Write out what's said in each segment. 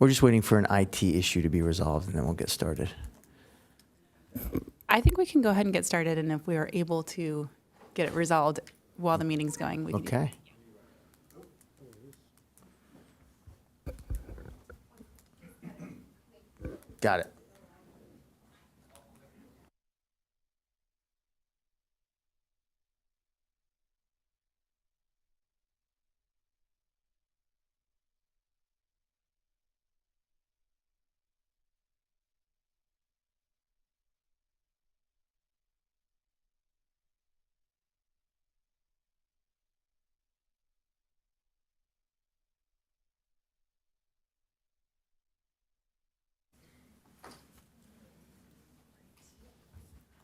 We're just waiting for an IT issue to be resolved, and then we'll get started. I think we can go ahead and get started, and if we are able to get it resolved while the meeting's going, we can do that. Okay. Got it.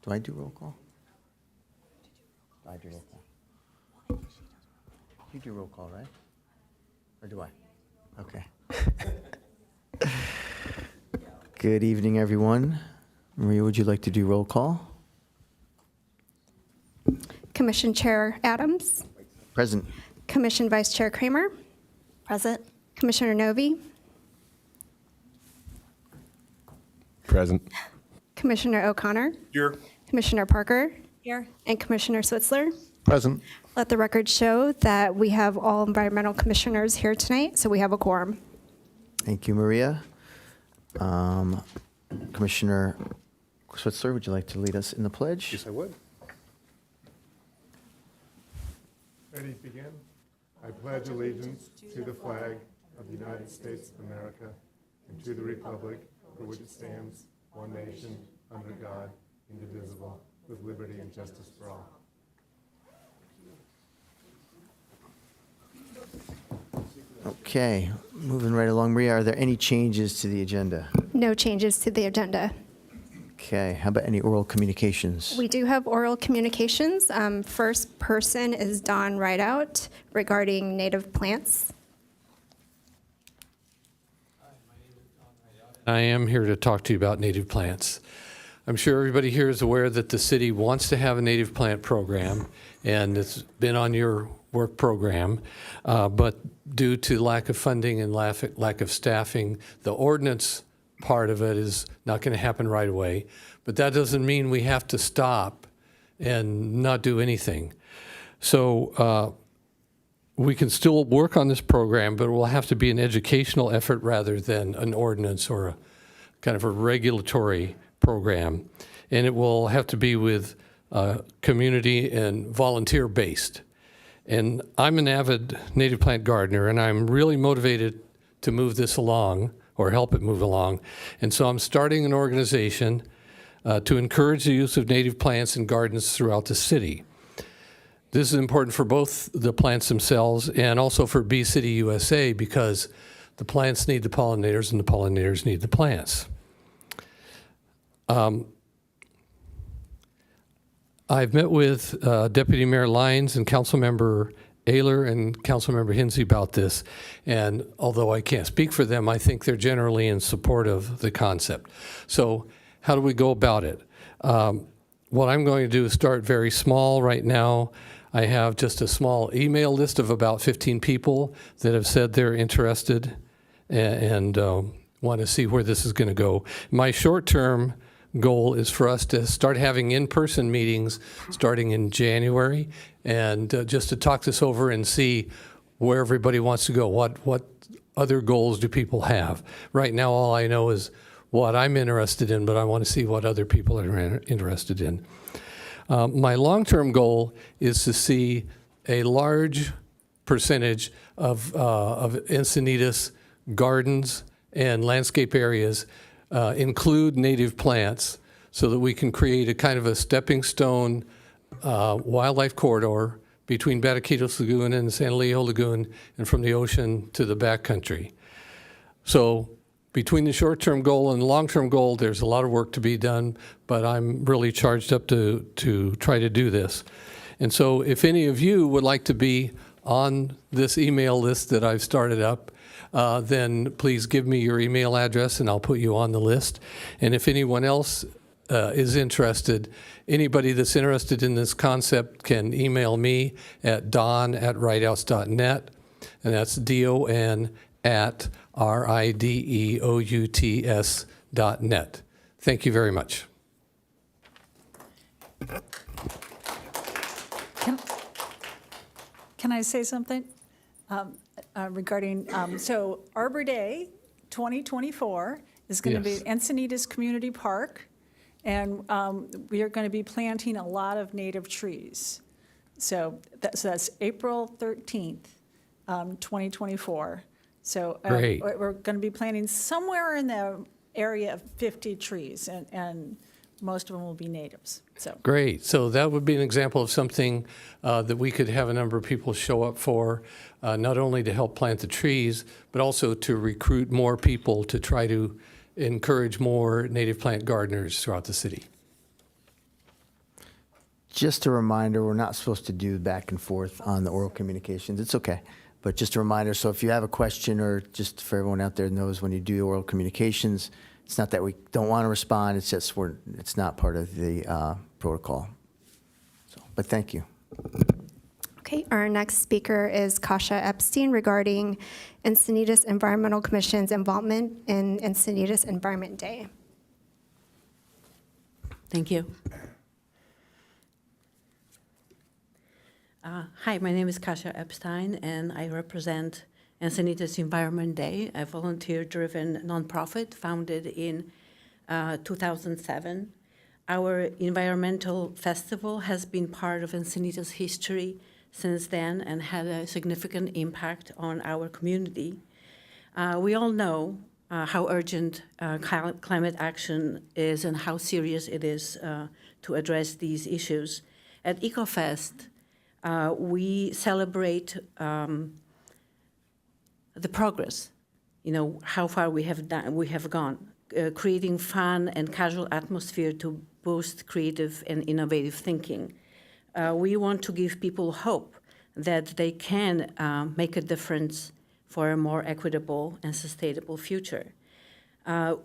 Do I do roll call? I do roll call. You do roll call, right? Or do I? Okay. Good evening, everyone. Maria, would you like to do roll call? Commission Chair Adams. Present. Commission Vice Chair Kramer. Present. Commissioner Novi. Present. Commissioner O'Connor. Here. Commissioner Parker. Here. And Commissioner Switzler. Present. Let the record show that we have all environmental commissioners here tonight, so we have a quorum. Thank you, Maria. Commissioner Switzler, would you like to lead us in the pledge? Yes, I would. Ready, begin? I pledge allegiance to the flag of the United States of America and to the republic for which it stands, one nation, under God, indivisible, with liberty and justice for all. Okay, moving right along. Maria, are there any changes to the agenda? No changes to the agenda. Okay, how about any oral communications? We do have oral communications. First person is Don Rideout regarding native plants. I am here to talk to you about native plants. I'm sure everybody here is aware that the city wants to have a native plant program, and it's been on your work program, but due to lack of funding and lack of staffing, the ordinance part of it is not going to happen right away. But that doesn't mean we have to stop and not do anything. So we can still work on this program, but it will have to be an educational effort rather than an ordinance or a kind of a regulatory program. And it will have to be with community and volunteer based. And I'm an avid native plant gardener, and I'm really motivated to move this along or help it move along. And so I'm starting an organization to encourage the use of native plants in gardens throughout the city. This is important for both the plants themselves and also for Bee City USA, because the plants need the pollinators and the pollinators need the plants. I've met with Deputy Mayor Lyons and Councilmember Ayler and Councilmember Hinsey about this, and although I can't speak for them, I think they're generally in support of the concept. So how do we go about it? What I'm going to do is start very small right now. I have just a small email list of about 15 people that have said they're interested and want to see where this is going to go. My short-term goal is for us to start having in-person meetings starting in January, and just to talk this over and see where everybody wants to go. What other goals do people have? Right now, all I know is what I'm interested in, but I want to see what other people are interested in. My long-term goal is to see a large percentage of Encinitas gardens and landscape areas include native plants, so that we can create a kind of a stepping stone wildlife corridor between Bataquitos Lagoon and San Elijo Lagoon, and from the ocean to the backcountry. So between the short-term goal and the long-term goal, there's a lot of work to be done, but I'm really charged up to try to do this. And so if any of you would like to be on this email list that I've started up, then please give me your email address and I'll put you on the list. And if anyone else is interested, anybody that's interested in this concept can email me at don@rideouts.net, and that's DON at rideuts.net. Thank you very much. Can I say something regarding, so Arbor Day 2024 is going to be Yes. Encinitas Community Park, and we are going to be planting a lot of native trees. So that's April 13th, 2024. So Great. we're going to be planting somewhere in the area of 50 trees, and most of them will be natives, so. Great. So that would be an example of something that we could have a number of people show up for, not only to help plant the trees, but also to recruit more people to try to encourage more native plant gardeners throughout the city. Just a reminder, we're not supposed to do back and forth on the oral communications. It's okay. But just a reminder, so if you have a question, or just for everyone out there knows, when you do oral communications, it's not that we don't want to respond, it's just it's not part of the protocol. So, but thank you. Okay, our next speaker is Kasha Epstein regarding Encinitas Environmental Commission's involvement in Encinitas Environment Day. Thank you. Hi, my name is Kasha Epstein, and I represent Encinitas Environment Day, a volunteer-driven nonprofit founded in 2007. Our environmental festival has been part of Encinitas history since then and had a significant impact on our community. We all know how urgent climate action is and how serious it is to address these issues. At EcoFest, we celebrate the progress, how far we have gone, creating fun and casual atmosphere to boost creative and innovative thinking. We want to give people hope that they can make a difference for a more equitable and sustainable future.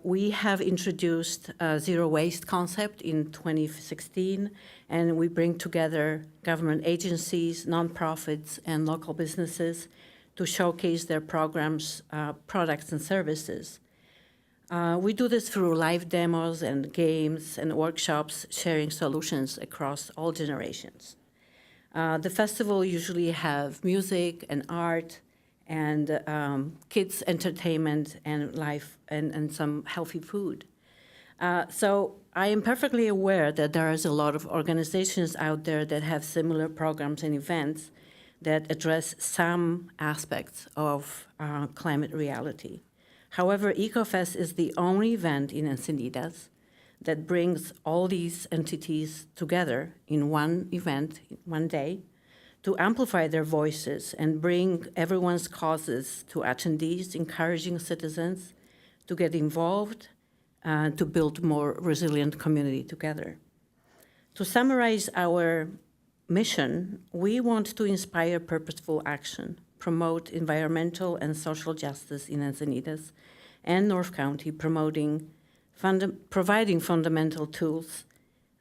We have introduced a zero waste concept in 2016, and we bring together government agencies, nonprofits, and local businesses to showcase their programs, products, and services. We do this through live demos and games and workshops, sharing solutions across all generations. The festival usually have music and art and kids entertainment and life and some healthy food. So I am perfectly aware that there is a lot of organizations out there that have similar programs and events that address some aspects of climate reality. However, EcoFest is the only event in Encinitas that brings all these entities together in one event, one day, to amplify their voices and bring everyone's causes to attendees, encouraging citizens to get involved, to build more resilient community together. To summarize our mission, we want to inspire purposeful action, promote environmental and social justice in Encinitas and North County, providing fundamental tools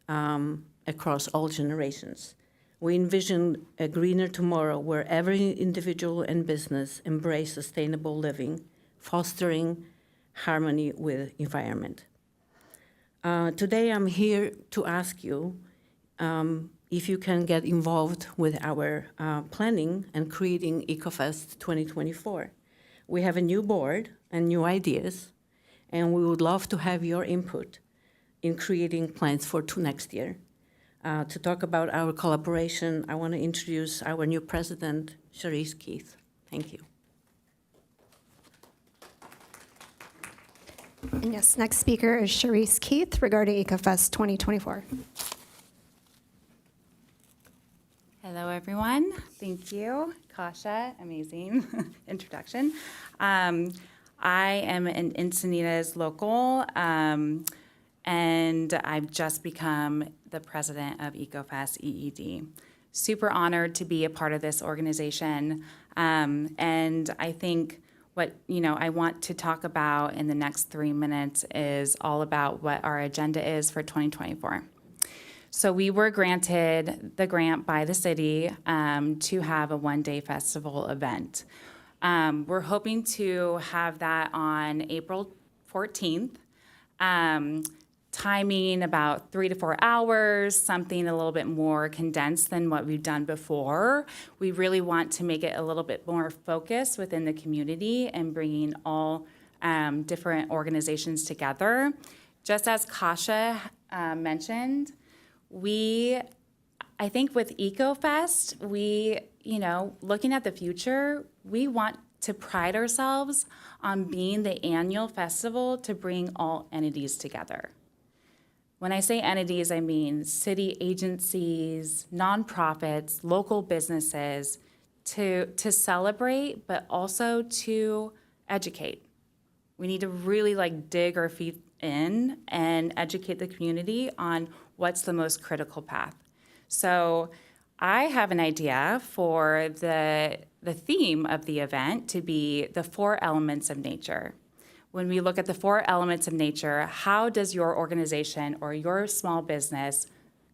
across all generations. We envision a greener tomorrow where every individual and business embrace sustainable living, fostering harmony with environment. Today I'm here to ask you if you can get involved with our planning and creating EcoFest 2024. We have a new board and new ideas, and we would love to have your input in creating plans for next year. To talk about our collaboration, I want to introduce our new president, Cherise Keith. Thank you. And yes, next speaker is Cherise Keith regarding EcoFest 2024. Hello, everyone. Thank you, Kasha. Amazing introduction. I am an Encinitas local, and I've just become the president of EcoFest EED. Super honored to be a part of this organization, and I think what I want to talk about in the next 3 minutes is all about what our agenda is for 2024. So we were granted the grant by the city to have a one-day festival event. We're hoping to have that on April 14th. Timing about 3 to 4 hours, something a little bit more condensed than what we've done before. We really want to make it a little bit more focused within the community and bringing all different organizations together. Just as Kasha mentioned, I think with EcoFest, looking at the future, we want to pride ourselves on being the annual festival to bring all entities together. When I say entities, I mean city agencies, nonprofits, local businesses, to celebrate, but also to educate. We need to really dig our feet in and educate the community on what's the most critical path. So I have an idea for the theme of the event to be the 4 elements of nature. When we look at the 4 elements of nature, how does your organization or your small business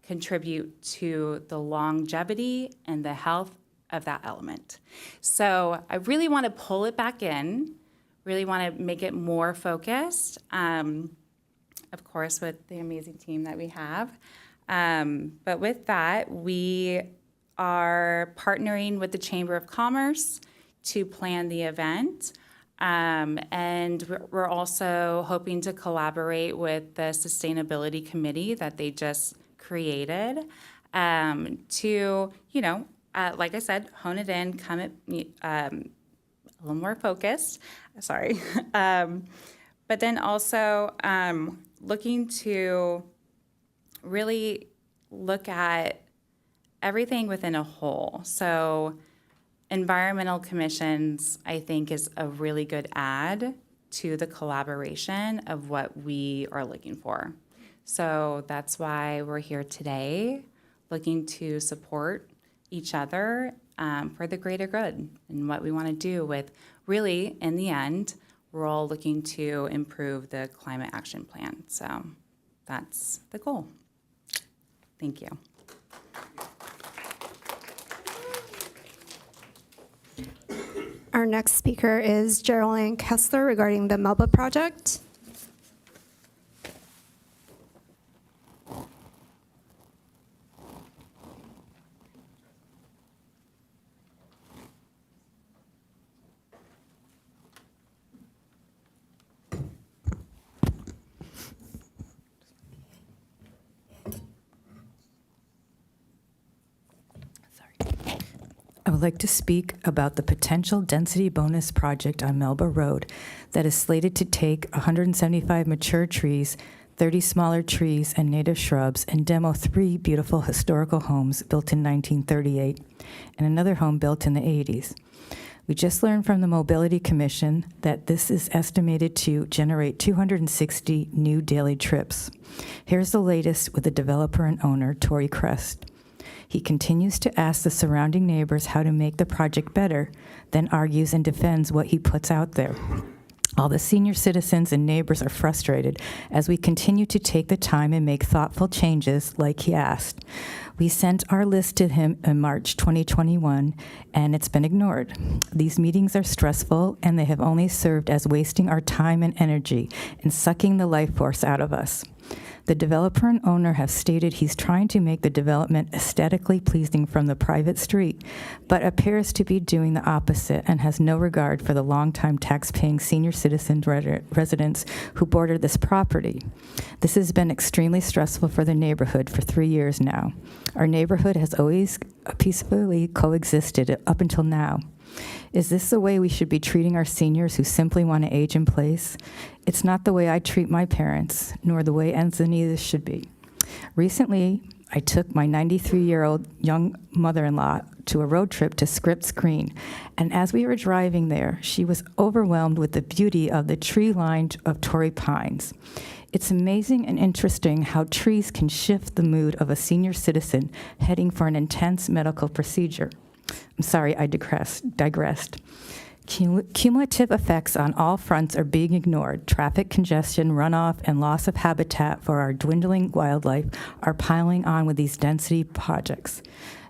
contribute to the longevity and the health of that element? So I really want to pull it back in, really want to make it more focused, of course, with the amazing team that we have. But with that, we are partnering with the Chamber of Commerce to plan the event. And we're also hoping to collaborate with the Sustainability Committee that they just created to, like I said, hone it in, come at a little more focused. Sorry. But then also looking to really look at everything within a whole. So environmental commissions, I think, is a really good add to the collaboration of what we are looking for. So that's why we're here today, looking to support each other for the greater good and what we want to do with, really, in the end, we're all looking to improve the climate action plan. So that's the goal. Thank you. Our next speaker is Geraldine Kessler regarding the Melba project. I would like to speak about the potential density bonus project on Melba Road that is slated to take 175 mature trees, 30 smaller trees and native shrubs, and demo 3 beautiful historical homes built in 1938 and another home built in the 80s. We just learned from the Mobility Commission that this is estimated to generate 260 new daily trips. Here's the latest with the developer and owner, Tory Crest. He continues to ask the surrounding neighbors how to make the project better, then argues and defends what he puts out there. All the senior citizens and neighbors are frustrated as we continue to take the time and make thoughtful changes like he asked. We sent our list to him in March 2021, and it's been ignored. These meetings are stressful, and they have only served as wasting our time and energy and sucking the life force out of us. The developer and owner have stated he's trying to make the development aesthetically pleasing from the private street, but appears to be doing the opposite and has no regard for the longtime tax-paying senior citizen residents who border this property. This has been extremely stressful for the neighborhood for 3 years now. Our neighborhood has always peacefully coexisted up until now. Is this the way we should be treating our seniors who simply want to age in place? It's not the way I treat my parents, nor the way Encinitas should be. Recently, I took my 93-year-old young mother-in-law to a road trip to Scripps Green, and as we were driving there, she was overwhelmed with the beauty of the tree line of Torrey pines. It's amazing and interesting how trees can shift the mood of a senior citizen heading for an intense medical procedure. I'm sorry, I digressed. Cumulative effects on all fronts are being ignored. Traffic congestion, runoff, and loss of habitat for our dwindling wildlife are piling on with these density projects.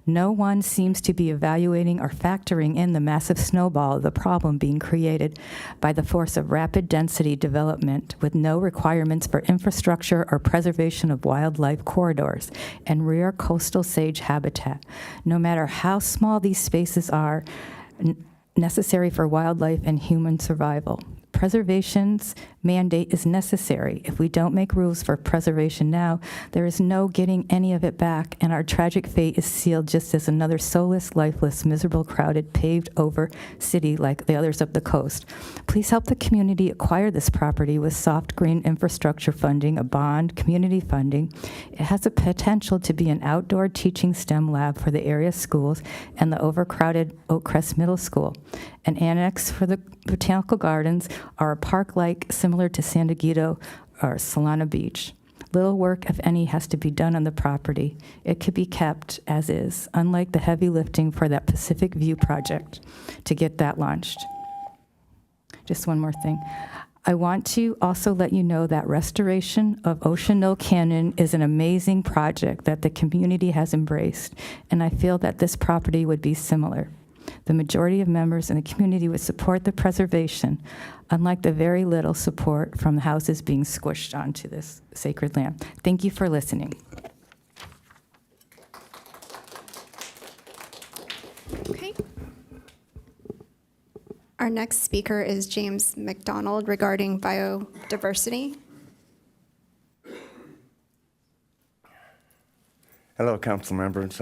No one seems to be evaluating or factoring in the massive snowball of the problem being created by the force of rapid density development with no requirements for infrastructure or preservation of wildlife corridors and rare coastal sage habitat. No matter how small these spaces are, necessary for wildlife and human survival. Preservation's mandate is necessary. If we don't make rules for preservation now, there is no getting any of it back, and our tragic fate is sealed just as another soulless, lifeless, miserable, crowded, paved-over city like the others up the coast. Please help the community acquire this property with soft green infrastructure funding, a bond, community funding. It has the potential to be an outdoor teaching STEM lab for the area schools and the overcrowded Oakcrest Middle School, an annex for the botanical gardens, or a park-like similar to San Diego or Solana Beach. Little work, if any, has to be done on the property. It could be kept as is, unlike the heavy lifting for that Pacific View project to get that launched. Just one more thing. I want to also let you know that restoration of Ocean Knoll Canyon is an amazing project that the community has embraced, and I feel that this property would be similar. The majority of members in the community would support the preservation, unlike the very little support from the houses being squished onto this sacred land. Thank you for listening. Okay. Our next speaker is James McDonald regarding biodiversity. Hello, council members.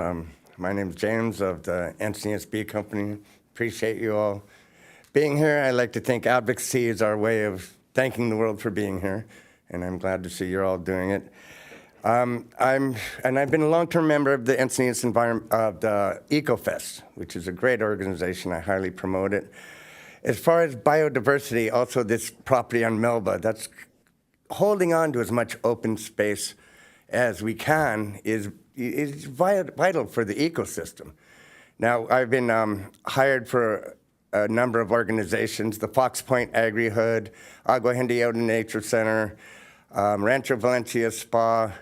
My name is James of the Encinitas Bee Company. Appreciate you all being here. I like to think advocacy is our way of thanking the world for being here, and I'm glad to see you're all doing it. I've been a long-term member of the Encinitas of the EcoFest, which is a great organization. I highly promote it. As far as biodiversity, also this property on Melba, that's holding on to as much open space as we can is vital for the ecosystem. Now, I've been hired for a number of organizations, the Fox Point Agri-Hood, Agua Hendiota Nature Center, Rancho Valencia Spa,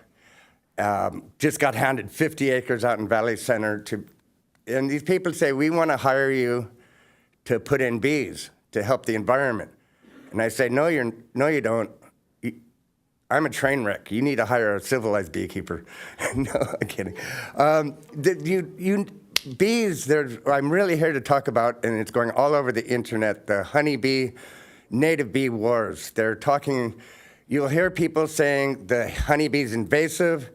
just got handed 50 acres out in Valley Center. And these people say, we want to hire you to put in bees to help the environment. And I say, no, you don't. I'm a train wreck. You need to hire a civilized beekeeper. No, I'm kidding. Bees, I'm really here to talk about, and it's going all over the internet, the honeybee, native bee wars. They're talking, you'll hear people saying the honeybee's invasive,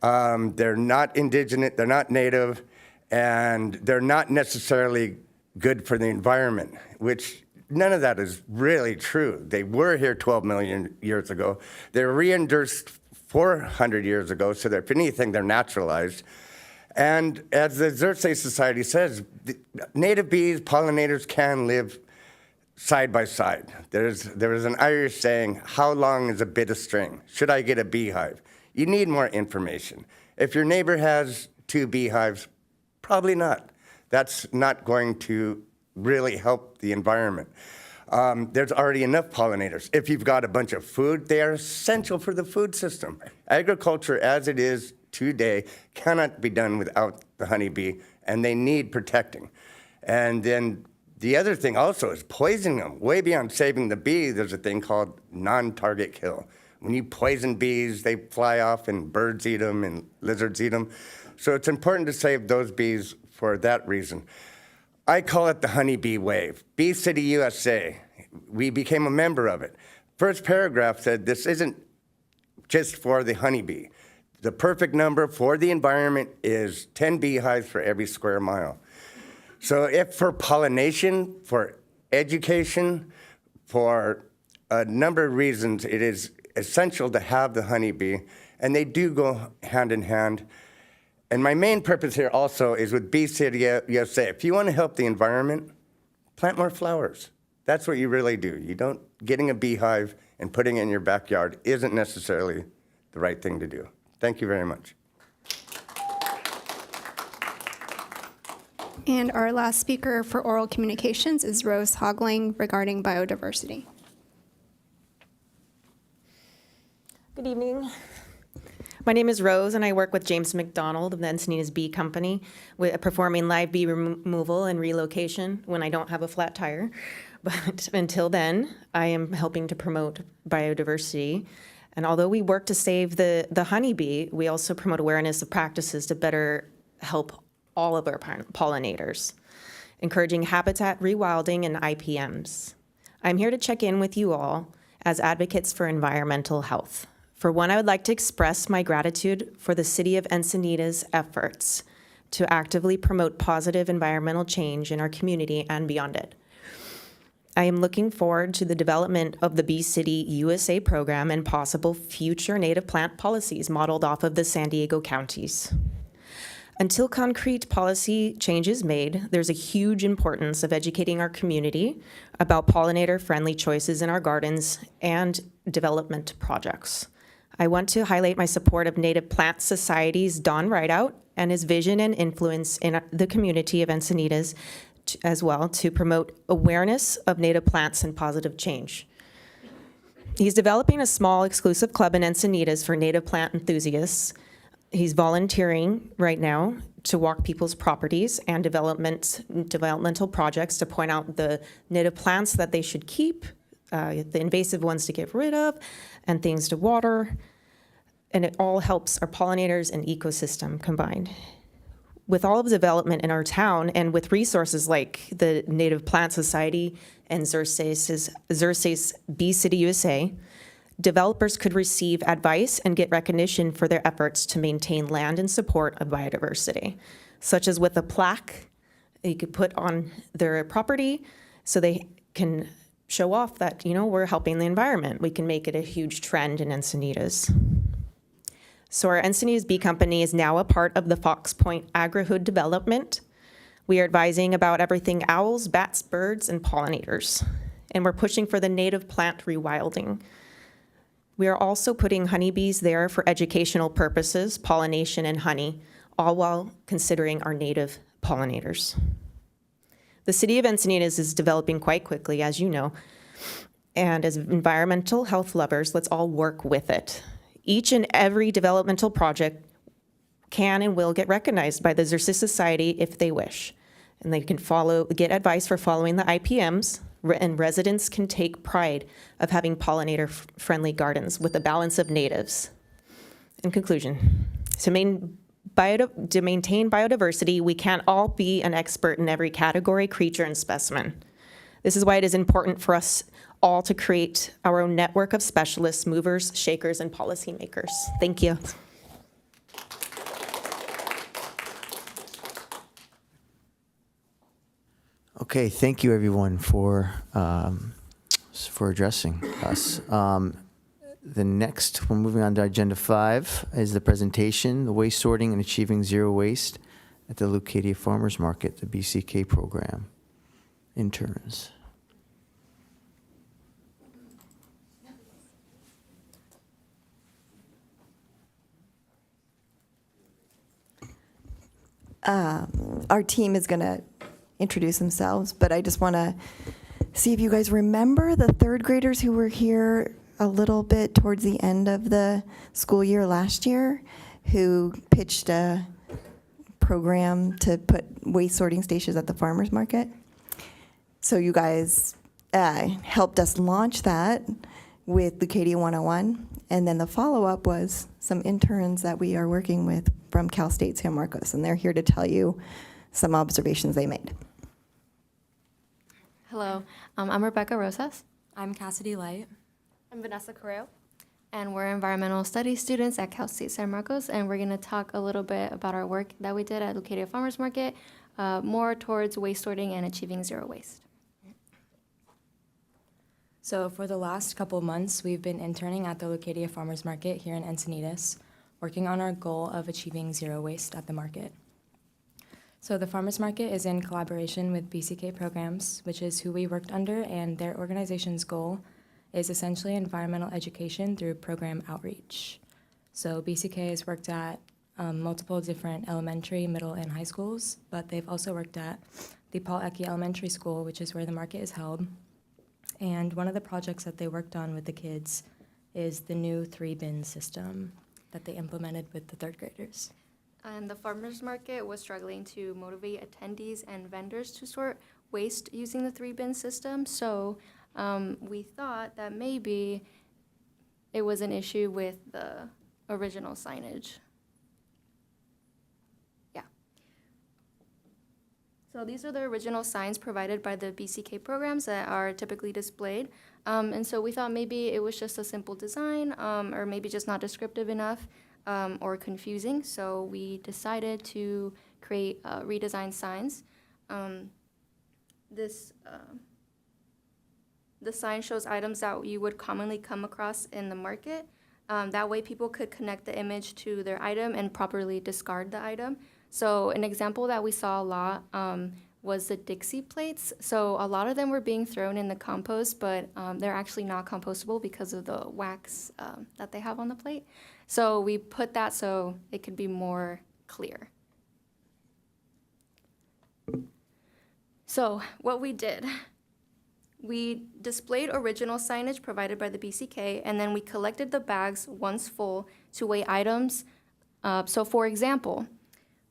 they're not indigenous, they're not native, and they're not necessarily good for the environment, which none of that is really true. They were here 12 million years ago. They were reintroduced 400 years ago, so that if anything, they're naturalized. And as the Xerces Society says, native bees, pollinators can live side by side. There is an Irish saying, how long is a bit of string? Should I get a beehive? You need more information. If your neighbor has 2 beehives, probably not. That's not going to really help the environment. There's already enough pollinators. If you've got a bunch of food, they are essential for the food system. Agriculture as it is today cannot be done without the honeybee, and they need protecting. And then the other thing also is poisoning them. Way beyond saving the bee, there's a thing called non-target kill. When you poison bees, they fly off and birds eat them and lizards eat them. So it's important to save those bees for that reason. I call it the honeybee wave. Bee City USA, we became a member of it. First paragraph said this isn't just for the honeybee. The perfect number for the environment is 10 beehives for every square mile. So if for pollination, for education, for a number of reasons, it is essential to have the honeybee, and they do go hand in hand. And my main purpose here also is with Bee City USA. If you want to help the environment, plant more flowers. That's what you really do. Getting a beehive and putting it in your backyard isn't necessarily the right thing to do. Thank you very much. And our last speaker for oral communications is Rose Hogling regarding biodiversity. Good evening. My name is Rose, and I work with James McDonald of the Encinitas Bee Company, with performing live bee removal and relocation when I don't have a flat tire. But until then, I am helping to promote biodiversity. And although we work to save the honeybee, we also promote awareness of practices to better help all of our pollinators, encouraging habitat rewilding and IPMs. I'm here to check in with you all as advocates for environmental health. For one, I would like to express my gratitude for the City of Encinitas' efforts to actively promote positive environmental change in our community and beyond it. I am looking forward to the development of the Bee City USA program and possible future native plant policies modeled off of the San Diego counties. Until concrete policy change is made, there's a huge importance of educating our community about pollinator-friendly choices in our gardens and development projects. I want to highlight my support of Native Plant Society's Don Rideout and his vision and influence in the community of Encinitas as well to promote awareness of native plants and positive change. He's developing a small exclusive club in Encinitas for native plant enthusiasts. He's volunteering right now to walk people's properties and developmental projects to point out the native plants that they should keep, the invasive ones to get rid of, and things to water. And it all helps our pollinators and ecosystem combined. With all of the development in our town and with resources like the Native Plant Society and Xerces Bee City USA, developers could receive advice and get recognition for their efforts to maintain land and support of biodiversity, such as with a plaque you could put on their property so they can show off that, we're helping the environment. We can make it a huge trend in Encinitas. So our Encinitas Bee Company is now a part of the Fox Point Agri-Hood development. We are advising about everything owls, bats, birds, and pollinators. And we're pushing for the native plant rewilding. We are also putting honeybees there for educational purposes, pollination and honey, all while considering our native pollinators. The city of Encinitas is developing quite quickly, as you know, and as environmental health lovers, let's all work with it. Each and every developmental project can and will get recognized by the Xerces Society if they wish. And they can get advice for following the IPMs, and residents can take pride of having pollinator-friendly gardens with a balance of natives. In conclusion, to maintain biodiversity, we can't all be an expert in every category, creature, and specimen. This is why it is important for us all to create our own network of specialists, movers, shakers, and policymakers. Thank you. Okay, thank you everyone for addressing us. The next, we're moving on to agenda 5, is the presentation, the waste sorting and achieving zero waste at the Leucadia Farmers Market, the BCK program. Interns. Our team is going to introduce themselves, but I just want to see if you guys remember the third graders who were here a little bit towards the end of the school year last year, who pitched a program to put waste sorting stations at the farmers market. So you guys helped us launch that with Leucadia 101, and then the follow-up was some interns that we are working with from Cal State San Marcos, and they're here to tell you some observations they made. Hello, I'm Rebecca Rosas. I'm Cassidy Light. I'm Vanessa Correo. And we're environmental studies students at Cal State San Marcos, and we're going to talk a little bit about our work that we did at Leucadia Farmers Market, more towards waste sorting and achieving zero waste. So for the last couple months, we've been interning at the Leucadia Farmers Market here in Encinitas, working on our goal of achieving zero waste at the market. So the Farmers Market is in collaboration with BCK Programs, which is who we worked under, and their organization's goal is essentially environmental education through program outreach. So BCK has worked at multiple different elementary, middle, and high schools, but they've also worked at the Paul Ecke Elementary School, which is where the market is held. And one of the projects that they worked on with the kids is the new 3-bin system that they implemented with the third graders. And the farmers market was struggling to motivate attendees and vendors to sort waste using the 3-bin system. So we thought that maybe it was an issue with the original signage. Yeah. So these are the original signs provided by the BCK programs that are typically displayed. And so we thought maybe it was just a simple design or maybe just not descriptive enough or confusing. So we decided to create redesigned signs. The sign shows items that you would commonly come across in the market. That way people could connect the image to their item and properly discard the item. So an example that we saw a lot was the Dixie plates. So a lot of them were being thrown in the compost, but they're actually not compostable because of the wax that they have on the plate. So we put that so it could be more clear. So what we did, we displayed original signage provided by the BCK, and then we collected the bags once full to weigh items. So for example,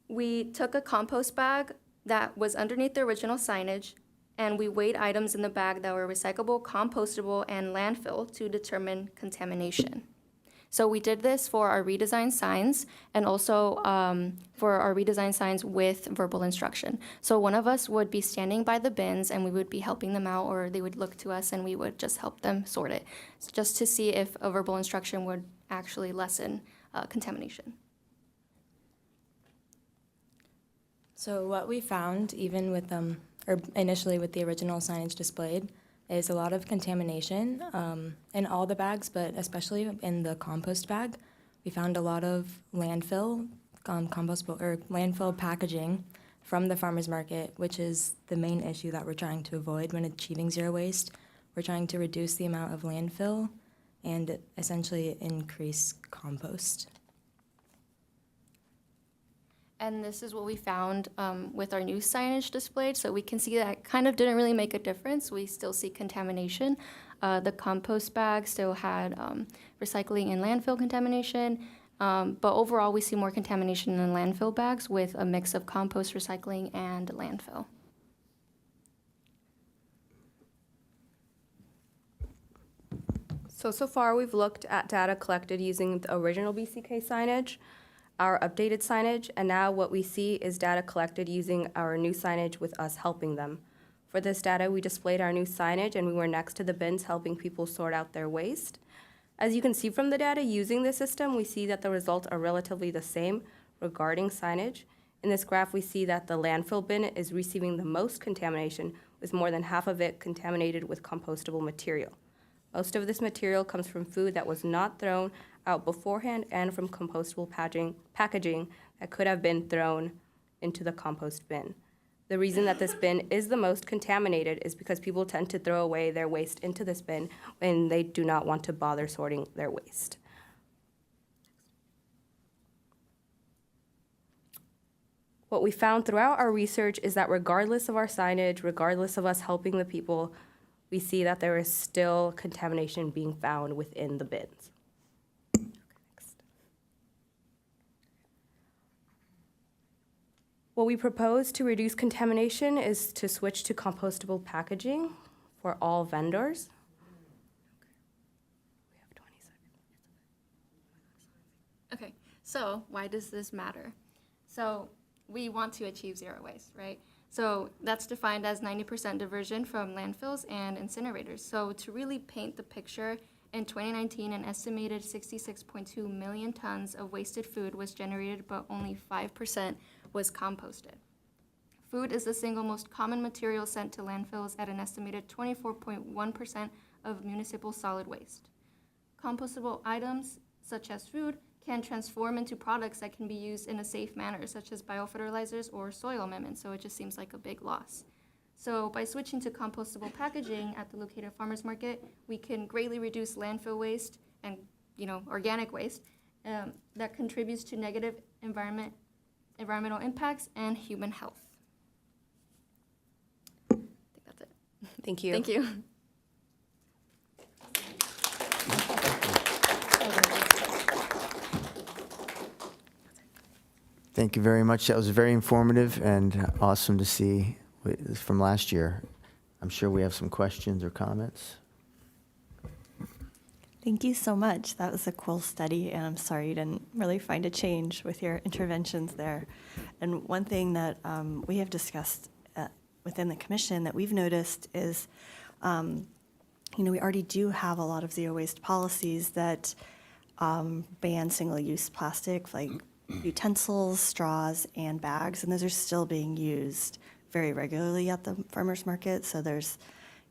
we took a compost bag that was underneath the original signage, and we weighed items in the bag that were recyclable, compostable, and landfill to determine contamination. So we did this for our redesigned signs and also for our redesigned signs with verbal instruction. So one of us would be standing by the bins and we would be helping them out, or they would look to us and we would just help them sort it, just to see if a verbal instruction would actually lessen contamination. So what we found, even with or initially with the original signage displayed, is a lot of contamination in all the bags, but especially in the compost bag. We found a lot of landfill compostable or landfill packaging from the farmers market, which is the main issue that we're trying to avoid when achieving zero waste. We're trying to reduce the amount of landfill and essentially increase compost. And this is what we found with our new signage displayed. So we can see that it kind of didn't really make a difference. We still see contamination. The compost bag still had recycling and landfill contamination. But overall, we see more contamination in landfill bags with a mix of compost, recycling, and landfill. So far we've looked at data collected using the original BCK signage, our updated signage, and now what we see is data collected using our new signage with us helping them. For this data, we displayed our new signage and we were next to the bins helping people sort out their waste. As you can see from the data using this system, we see that the results are relatively the same regarding signage. In this graph, we see that the landfill bin is receiving the most contamination, with more than half of it contaminated with compostable material. Most of this material comes from food that was not thrown out beforehand and from compostable packaging that could have been thrown into the compost bin. The reason that this bin is the most contaminated is because people tend to throw away their waste into this bin when they do not want to bother sorting their waste. What we found throughout our research is that regardless of our signage, regardless of us helping the people, we see that there is still contamination being found within the bins. What we propose to reduce contamination is to switch to compostable packaging for all vendors. We have 20 seconds. Okay, so why does this matter? So we want to achieve zero waste, right? So that's defined as 90% diversion from landfills and incinerators. So to really paint the picture, in 2019, an estimated 66.2 million tons of wasted food was generated, but only 5% was composted. Food is the single most common material sent to landfills at an estimated 24.1% of municipal solid waste. Compostable items, such as food, can transform into products that can be used in a safe manner, such as biofertilizers or soil amendments, so it just seems like a big loss. So by switching to compostable packaging at the located farmers market, we can greatly reduce landfill waste and organic waste that contributes to negative environmental impacts and human health. I think that's it. Thank you. Thank you. Thank you very much. That was very informative and awesome to see from last year. I'm sure we have some questions or comments. Thank you so much. That was a cool study, and I'm sorry you didn't really find a change with your interventions there. And one thing that we have discussed within the commission that we've noticed is, we already do have a lot of zero waste policies that ban single-use plastic, like utensils, straws, and bags, and those are still being used very regularly at the farmers market. So there's,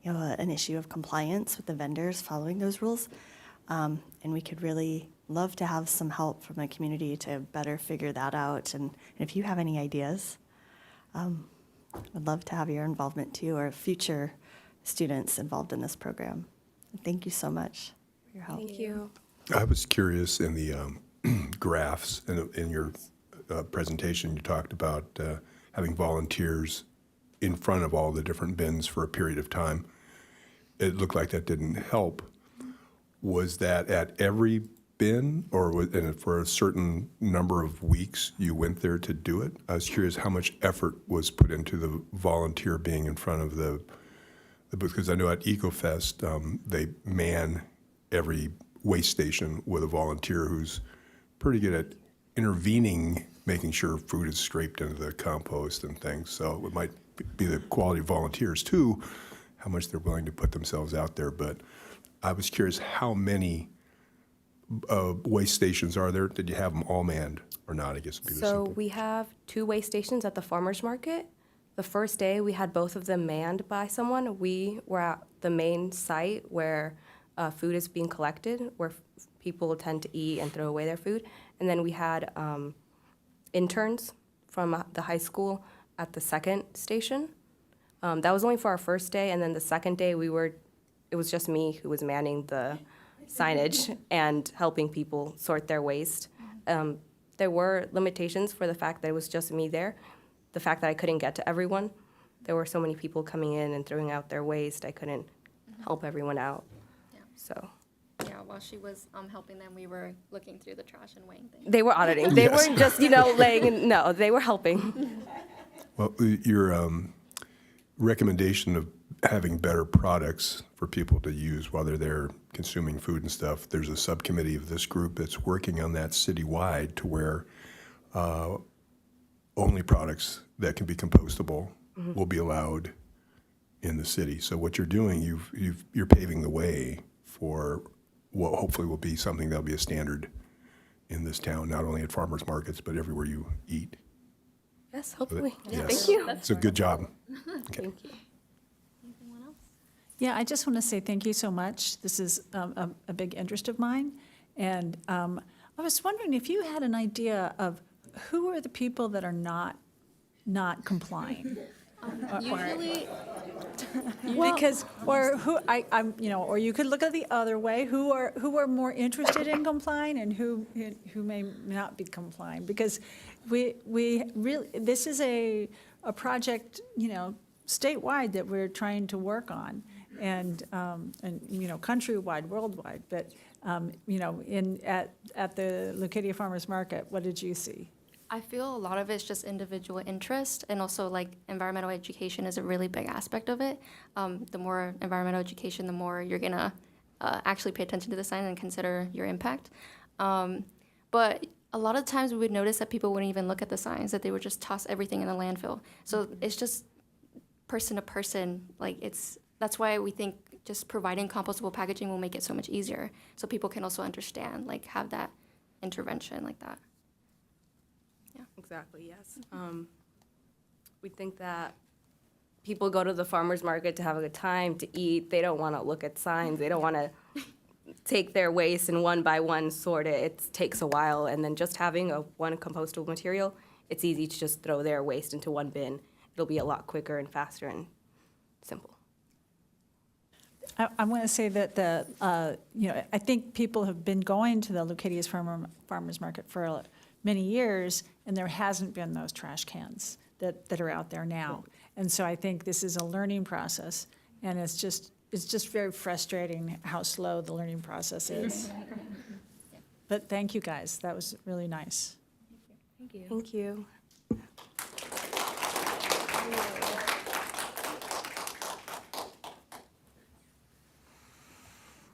an issue of compliance with the vendors following those rules. And we could really love to have some help from the community to better figure that out. And if you have any ideas, I'd love to have your involvement too, or future students involved in this program. Thank you so much for your help. Thank you. I was curious in the graphs in your presentation, you talked about having volunteers in front of all the different bins for a period of time. It looked like that didn't help. Was that at every bin, or for a certain number of weeks you went there to do it? I was curious how much effort was put into the volunteer being in front of the booth, because I know at EcoFest they man every waste station with a volunteer who's pretty good at intervening, making sure food is scraped into the compost and things. So it might be the quality of volunteers too, how much they're willing to put themselves out there. But I was curious, how many waste stations are there? Did you have them all manned or not? I guess would be the So simple. we have 2 waste stations at the farmers market. The first day, we had both of them manned by someone. We were at the main site where food is being collected, where people tend to eat and throw away their food. And then we had interns from the high school at the second station. That was only for our first day, and then the second day it was just me who was manning the signage and helping people sort their waste. There were limitations for the fact that it was just me there, the fact that I couldn't get to everyone. There were so many people coming in and throwing out their waste, I couldn't help everyone out. Yeah. So Yeah, while she was helping them, we were looking through the trash and weighing things. they were auditing. They weren't just, laying, no, they were helping. Well, your recommendation of having better products for people to use while they're there consuming food and stuff, there's a subcommittee of this group that's working on that citywide to where only products that can be compostable will be allowed in the city. So what you're doing, you're paving the way for what hopefully will be something that'll be a standard in this town, not only at farmers markets, but everywhere you eat. Yes, hopefully. Yes. Thank you. It's a good job. Okay. Thank you. Anyone else? Yeah, I just want to say thank you so much. This is a big interest of mine. And I was wondering if you had an idea of who are the people that are not complying? Usually, Because, or who, or you could look at the other way, who are more interested in complying and who may not be complying. Because we really, this is a project, statewide that we're trying to work on, and countrywide, worldwide. But, at the Leucadia Farmers Market, what did you see? I feel a lot of it's just individual interest, and also environmental education is a really big aspect of it. The more environmental education, the more you're gonna actually pay attention to the sign and consider your impact. But a lot of times we would notice that people wouldn't even look at the signs, that they would just toss everything in the landfill. So it's just person to person. That's why we think just providing compostable packaging will make it so much easier, so people can also understand, have that intervention like that. Exactly, yes. We think that people go to the farmer's market to have a good time, to eat. They don't want to look at signs. They don't want to take their waste and one by one sort it. It takes a while. And then just having one compostable material, it's easy to just throw their waste into one bin. It'll be a lot quicker and faster and simple. I want to say that I think people have been going to the Leucadia's Farmers Market for many years, and there hasn't been those trash cans that are out there now. And so I think this is a learning process, and it's just very frustrating how slow the learning process is. But thank you guys, that was really nice. Thank you. Thank you.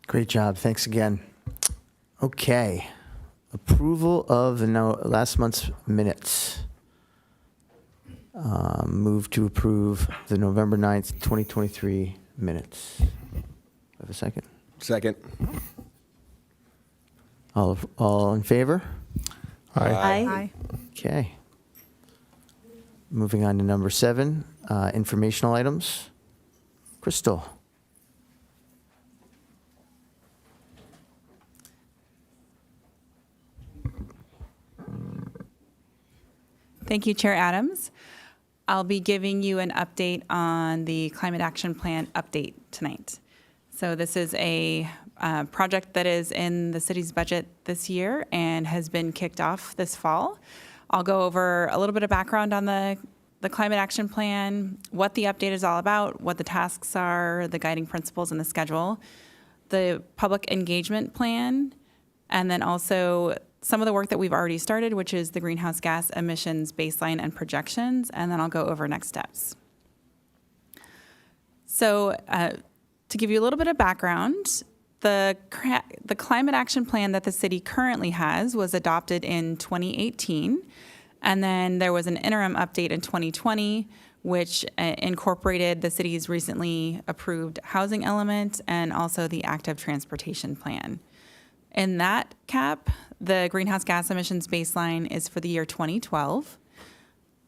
Great job. Thanks again. Okay. Approval of the last month's minutes. Move to approve the November 9th, 2023 minutes. Have a second? Second. All in favor? Aye. Okay. Moving on to number 7, informational items. Crystal. Thank you, Chair Adams. I'll be giving you an update on the Climate Action Plan update tonight. So this is a project that is in the city's budget this year and has been kicked off this fall. I'll go over a little bit of background on the Climate Action Plan, what the update is all about, what the tasks are, the guiding principles, and the schedule, the public engagement plan, and then also some of the work that we've already started, which is the greenhouse gas emissions baseline and projections, and then I'll go over next steps. So to give you a little bit of background, the Climate Action Plan that the city currently has was adopted in 2018, and then there was an interim update in 2020, which incorporated the city's recently approved housing element and also the active transportation plan. In that cap, the greenhouse gas emissions baseline is for the year 2012.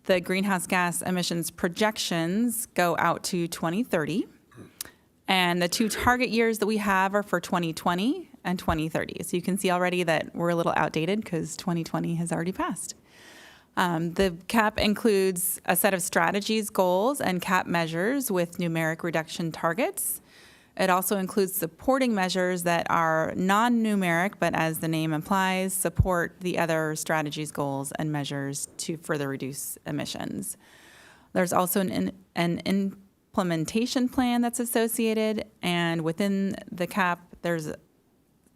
The greenhouse gas emissions projections go out to 2030. And the 2 target years that we have are for 2020 and 2030. So you can see already that we're a little outdated because 2020 has already passed. The cap includes a set of strategies, goals, and cap measures with numeric reduction targets. It also includes supporting measures that are non-numeric, but as the name implies, support the other strategies, goals, and measures to further reduce emissions. There's also an implementation plan that's associated, and within the cap, there's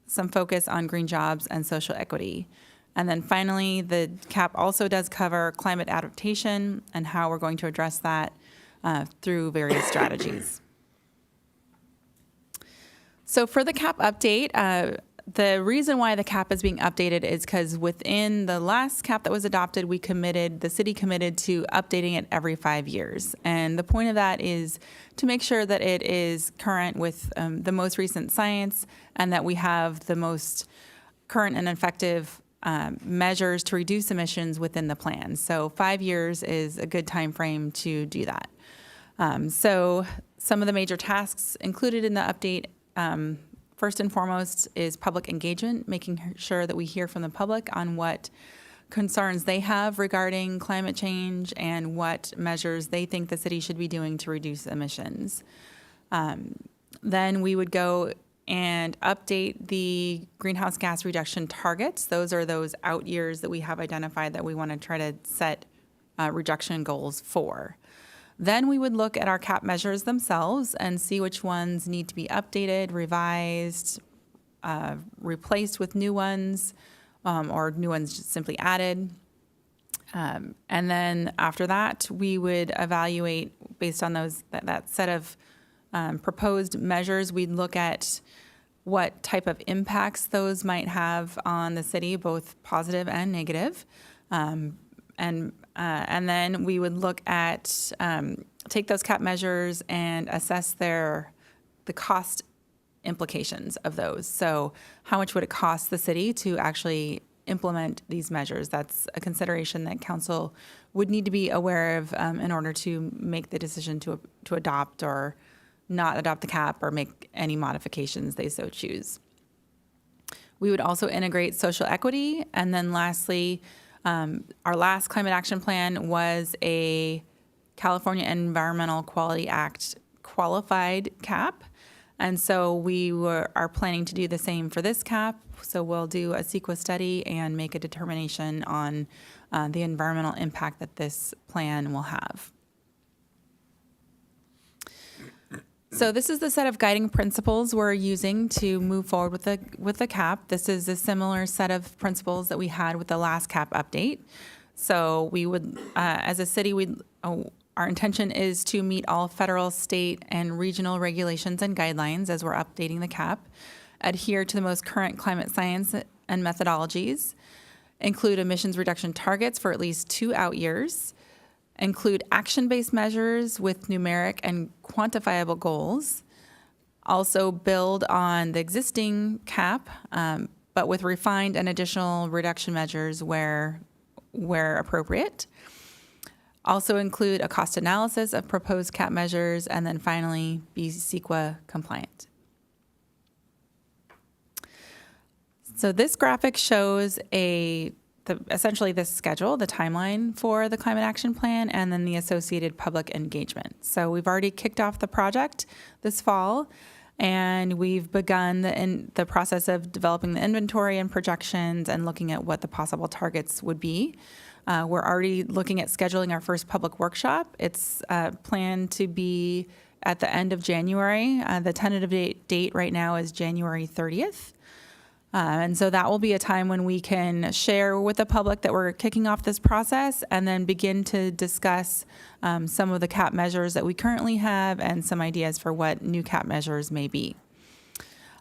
some focus on green jobs and social equity. And then finally, the cap also does cover climate adaptation and how we're going to address that through various strategies. So for the cap update, the reason why the cap is being updated is because within the last cap that was adopted, the city committed to updating it every 5 years. And the point of that is to make sure that it is current with the most recent science and that we have the most current and effective measures to reduce emissions within the plan. So 5 years is a good time frame to do that. So some of the major tasks included in the update, first and foremost, is public engagement, making sure that we hear from the public on what concerns they have regarding climate change and what measures they think the city should be doing to reduce emissions. Then we would go and update the greenhouse gas reduction targets. Those are those out years that we have identified that we want to try to set reduction goals for. Then we would look at our cap measures themselves and see which ones need to be updated, revised, replaced with new ones, or new ones just simply added. And then after that, we would evaluate based on that set of proposed measures. We'd look at what type of impacts those might have on the city, both positive and negative. And then we would look at, take those cap measures and assess the cost implications of those. So how much would it cost the city to actually implement these measures? That's a consideration that council would need to be aware of in order to make the decision to adopt or not adopt the cap or make any modifications they so choose. We would also integrate social equity. And then lastly, our last Climate Action Plan was a California Environmental Quality Act qualified cap. And so we are planning to do the same for this cap. So we'll do a CEQA study and make a determination on the environmental impact that this plan will have. So this is the set of guiding principles we're using to move forward with the cap. This is a similar set of principles that we had with the last cap update. So we would, as a city, our intention is to meet all federal, state, and regional regulations and guidelines as we're updating the cap, adhere to the most current climate science and methodologies, include emissions reduction targets for at least 2 out years, include action-based measures with numeric and quantifiable goals, also build on the existing cap, but with refined and additional reduction measures where appropriate. Also include a cost analysis of proposed cap measures, and then finally be CEQA compliant. So this graphic shows essentially this schedule, the timeline for the climate action plan, and then the associated public engagement. So we've already kicked off the project this fall, and we've begun the process of developing the inventory and projections and looking at what the possible targets would be. We're already looking at scheduling our first public workshop. It's planned to be at the end of January. The tentative date right now is January 30th. And so that will be a time when we can share with the public that we're kicking off this process and then begin to discuss some of the cap measures that we currently have and some ideas for what new cap measures may be.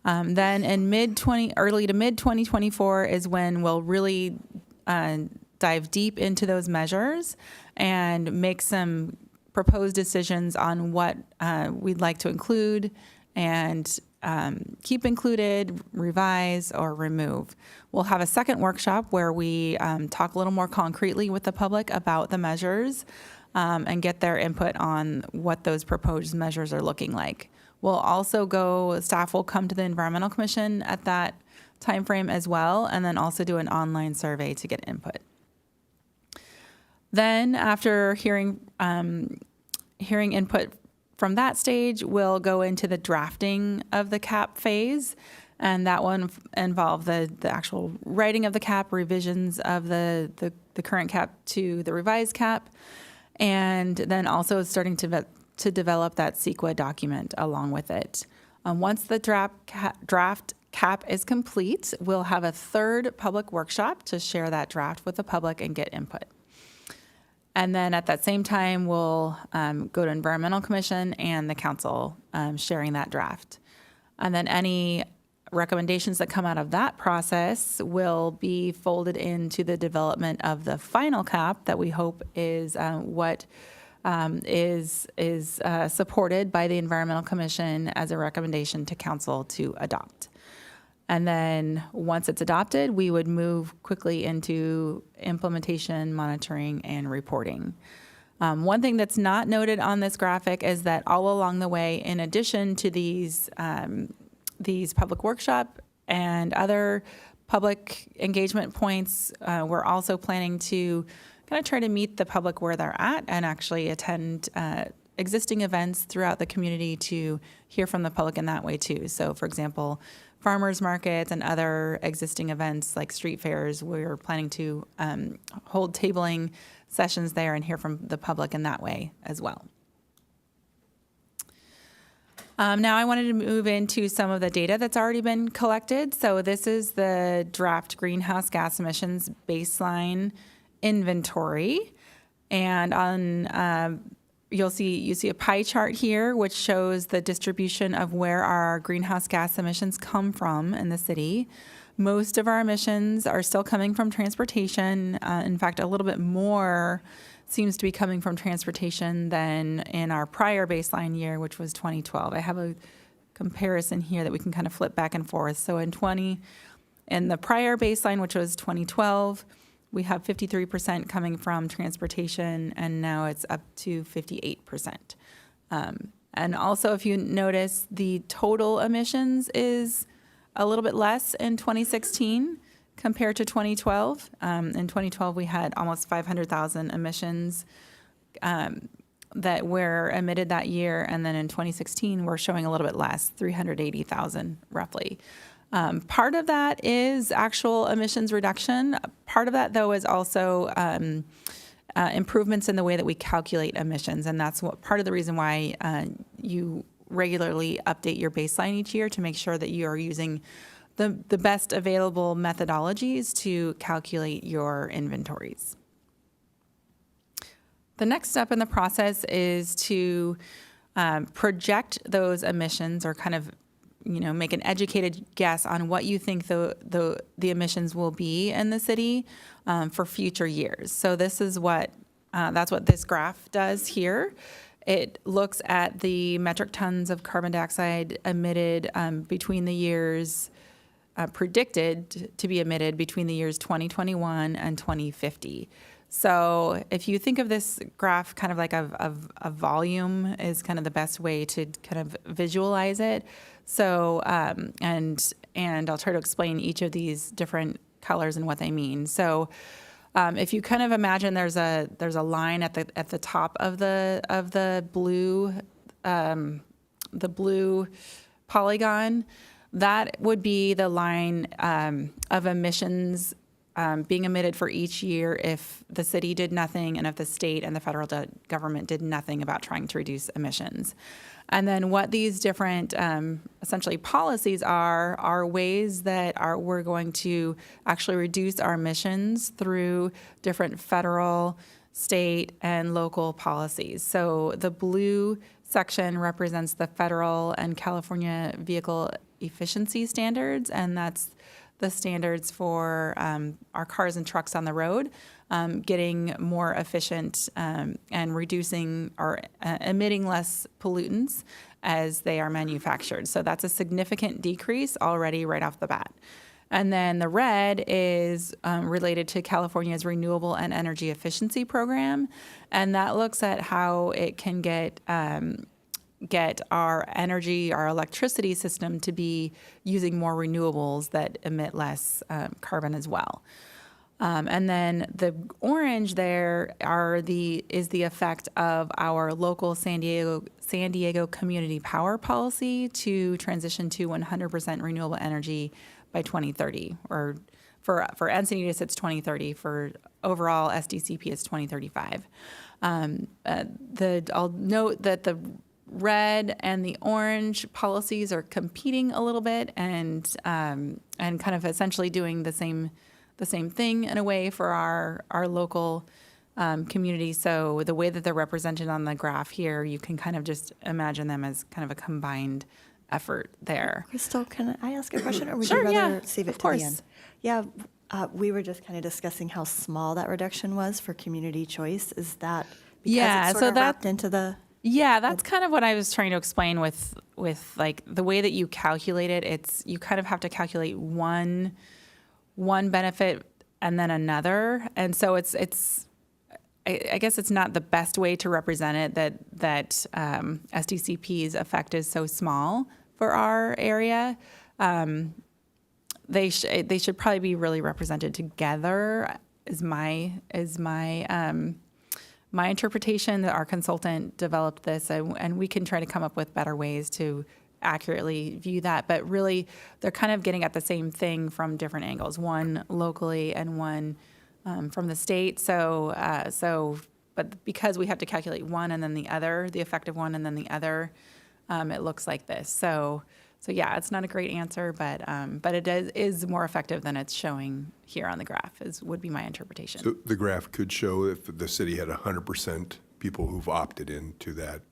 Then in early to mid 2024 is when we'll really dive deep into those measures and make some proposed decisions on what we'd like to include and keep included, revise, or remove. We'll have a second workshop where we talk a little more concretely with the public about the measures and get their input on what those proposed measures are looking like. We'll also staff will come to the Environmental Commission at that time frame as well, and then also do an online survey to get input. Then after hearing input from that stage, we'll go into the drafting of the cap phase, and that one involve the actual writing of the cap, revisions of the current cap to the revised cap, and then also starting to develop that CEQA document along with it. Once the draft cap is complete, we'll have a third public workshop to share that draft with the public and get input. And then at that same time, we'll go to Environmental Commission and the council sharing that draft. And then any recommendations that come out of that process will be folded into the development of the final cap that we hope is what is supported by the Environmental Commission as a recommendation to council to adopt. And then once it's adopted, we would move quickly into implementation, monitoring, and reporting. One thing that's not noted on this graphic is that all along the way, in addition to these public workshop and other public engagement points, we're also planning to kind of try to meet the public where they're at and actually attend existing events throughout the community to hear from the public in that way too. So for example, farmers markets and other existing events like street fairs, we're planning to hold tabling sessions there and hear from the public in that way as well. Now I wanted to move into some of the data that's already been collected. So this is the draft greenhouse gas emissions baseline inventory. And on you see a pie chart here, which shows the distribution of where our greenhouse gas emissions come from in the city. Most of our emissions are still coming from transportation. In fact, a little bit more seems to be coming from transportation than in our prior baseline year, which was 2012. I have a comparison here that we can kind of flip back and forth. So in the prior baseline, which was 2012, we have 53% coming from transportation, and now it's up to 58%. And also, if you notice, the total emissions is a little bit less in 2016 compared to 2012. In 2012, we had almost 500,000 emissions that were emitted that year, and then in 2016, we're showing a little bit less, 380,000 roughly. Part of that is actual emissions reduction. Part of that, though, is also improvements in the way that we calculate emissions, and that's part of the reason why you regularly update your baseline each year to make sure that you are using the best available methodologies to calculate your inventories. The next step in the process is to project those emissions, or kind of, make an educated guess on what you think the emissions will be in the city for future years. So this is that's what this graph does here. It looks at the metric tons of carbon dioxide emitted between the years, predicted to be emitted between the years 2021 and 2050. So if you think of this graph kind of like a volume is kind of the best way to kind of visualize it. So, and I'll try to explain each of these different colors and what they mean. So if you kind of imagine there's a line at the top of the blue polygon, that would be the line of emissions being emitted for each year if the city did nothing and if the state and the federal government did nothing about trying to reduce emissions. And then what these different essentially policies are ways that we're going to actually reduce our emissions through different federal, state, and local policies. So the blue section represents the federal and California vehicle efficiency standards, and that's the standards for our cars and trucks on the road, getting more efficient and reducing or emitting less pollutants as they are manufactured. So that's a significant decrease already right off the bat. And then the red is related to California's Renewable and Energy Efficiency Program, and that looks at how it can get our energy, our electricity system to be using more renewables that emit less carbon as well. And then the orange there is the effect of our local San Diego community power policy to transition to 100% renewable energy by 2030, or for Encinitas it's 2030. For overall SDCP it's 2035. I'll note that the red and the orange policies are competing a little bit and kind of essentially doing the same thing in a way for our local community. So the way that they're represented on the graph here, you can kind of just imagine them as kind of a combined effort there. Crystal, can I ask a question, or would Sure, you rather yeah, save it of to course. the end? Yeah, we were just kind of discussing how small that reduction was for community choice. Is that because Yeah, it's sort so of wrapped into the... Yeah, that's kind of what I was trying to explain with like the way that you calculate it. You kind of have to calculate one benefit and then another, and so I guess it's not the best way to represent it that SDCP's effect is so small for our area. They should probably be really represented together. Is my interpretation. That our consultant developed this, and we can try to come up with better ways to accurately view that. But really, they're kind of getting at the same thing from different angles, one locally and one from the state. But because we have to calculate one and then the other, the effect of one and then the other, it looks like this. So yeah, it's not a great answer, but it is more effective than it's showing here on the graph, would be my interpretation. So the graph could show if the city had 100% people who've opted into that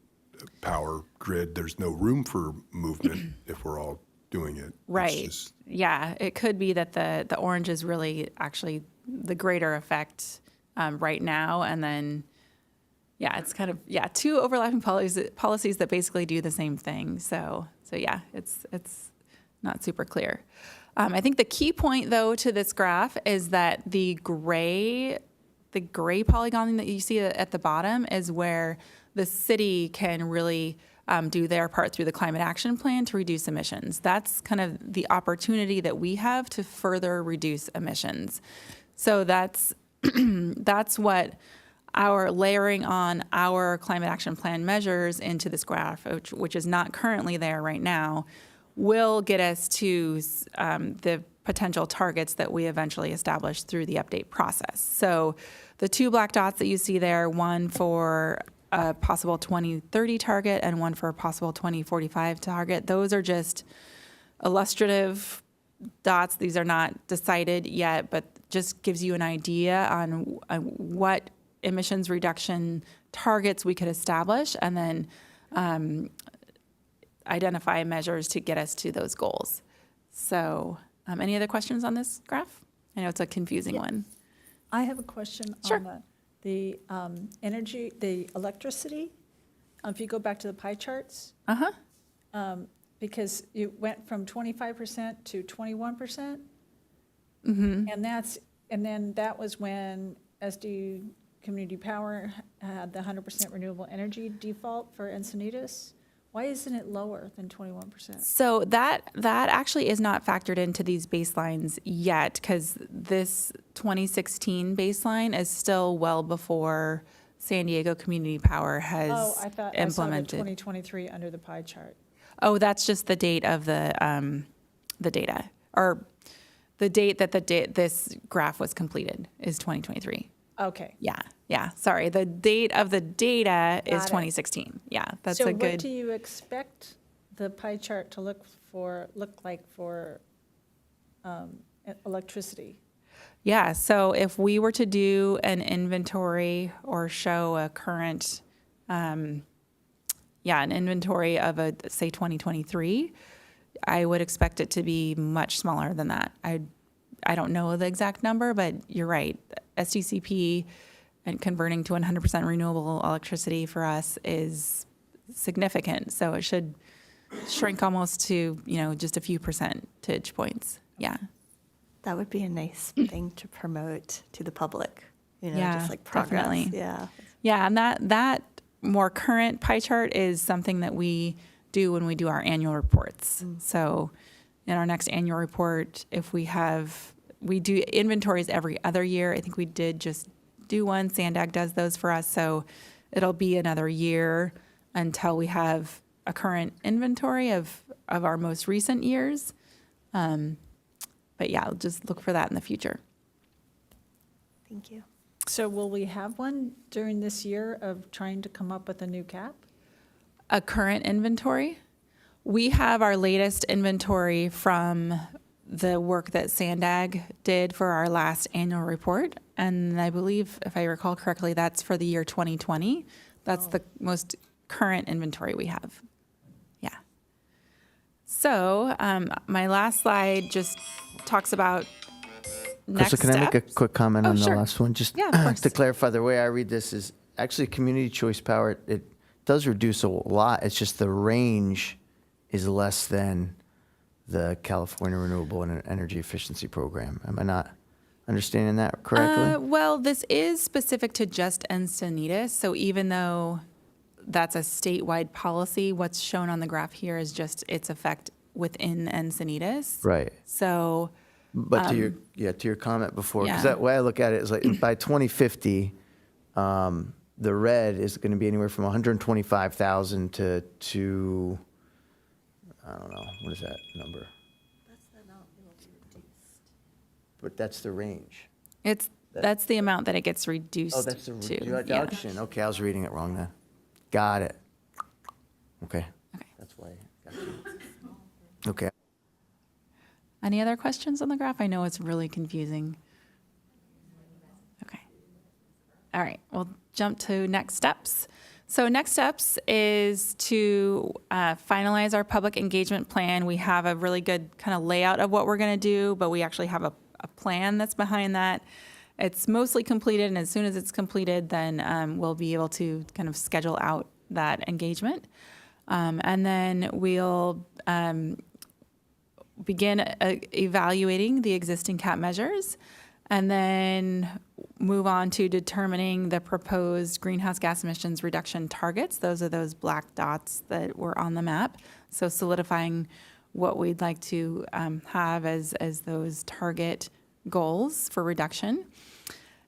power grid, there's no room for movement if we're all doing it. Right. Yeah, it could be that the orange is really actually the greater effect right now, and then yeah, it's kind of two overlapping policies that basically do the same thing. So yeah, it's not super clear. I think the key point though to this graph is that the gray polygon that you see at the bottom is where the city can really do their part through the climate action plan to reduce emissions. That's kind of the opportunity that we have to further reduce emissions. So that's what our layering on our climate action plan measures into this graph, which is not currently there right now, will get us to the potential targets that we eventually establish through the update process. So the two black dots that you see there, one for a possible 2030 target and one for a possible 2045 target, those are just illustrative dots. These are not decided yet, but just gives you an idea on what emissions reduction targets we could establish, and then identify measures to get us to those goals. So, any other questions on this graph? I know it's a confusing one. I have a question Sure. on the energy, the electricity. If you go back to the pie charts, because you went from 25% to 21%. And then that was when SD Community Power had the 100% renewable energy default for Encinitas. Why isn't it lower than 21%? So that actually is not factored into these baselines yet, because this 2016 baseline is still well before San Diego Community Power has Oh, I thought I saw the implemented. 2023 under the pie chart. Oh, that's just the date of the data, or the date that this graph was completed is 2023. Okay. Yeah. Sorry, the date of the data is Got it. 2016. Yeah, that's So a what good. do you expect the pie chart to look like for electricity? Yeah, so if we were to do an inventory or show a current, an inventory of say 2023, I would expect it to be much smaller than that. I don't know the exact number, but you're right. SDCP and converting to 100% renewable electricity for us is significant. So it should shrink almost to, just a few percentage points. Yeah. That would be a nice thing to promote to the public, Yeah, just like progress. definitely. Yeah. Yeah, and that more current pie chart is something that we do when we do our annual reports. So in our next annual report, if we do inventories every other year. I think we did just do one. Sandag does those for us. So it'll be another year until we have a current inventory of our most recent years. But yeah, I'll just look for that in the future. Thank you. So will we have one during this year of trying to come up with a new cap? A current inventory? We have our latest inventory from the work that Sandag did for our last annual report. And I believe, if I recall correctly, that's for the year 2020. That's the most current inventory we have. Yeah. So my last slide just talks about next Crystal, can I make a steps. quick comment on the Sure. last one? Just Yeah, of course. to clarify, the way I read this is actually community choice power, it does reduce a lot. It's just the range is less than the California Renewable Energy Efficiency Program. Am I not understanding that correctly? Well, this is specific to just Encinitas. So even though that's a statewide policy, what's shown on the graph here is just its effect within Encinitas. Right. So, But to your comment before, because yeah. that way I look at it is like by 2050, the red is going to be anywhere from 125,000 to I don't know, what is that number? That's the amount it will be reduced. But that's the range. that's the amount that it gets reduced Oh, that's the to. reduction. Okay, I was reading it wrong then. Got it. Okay. Okay. That's why. Got you. Okay. Any other questions on the graph? I know it's really confusing. Okay. All right, we'll jump to next steps. So next steps is to finalize our public engagement plan. We have a really good kind of layout of what we're going to do, but we actually have a plan that's behind that. It's mostly completed, and as soon as it's completed, then we'll be able to kind of schedule out that engagement. And then we'll begin evaluating the existing cap measures, and then move on to determining the proposed greenhouse gas emissions reduction targets. Those are those black dots that were on the map. So solidifying what we'd like to have as those target goals for reduction.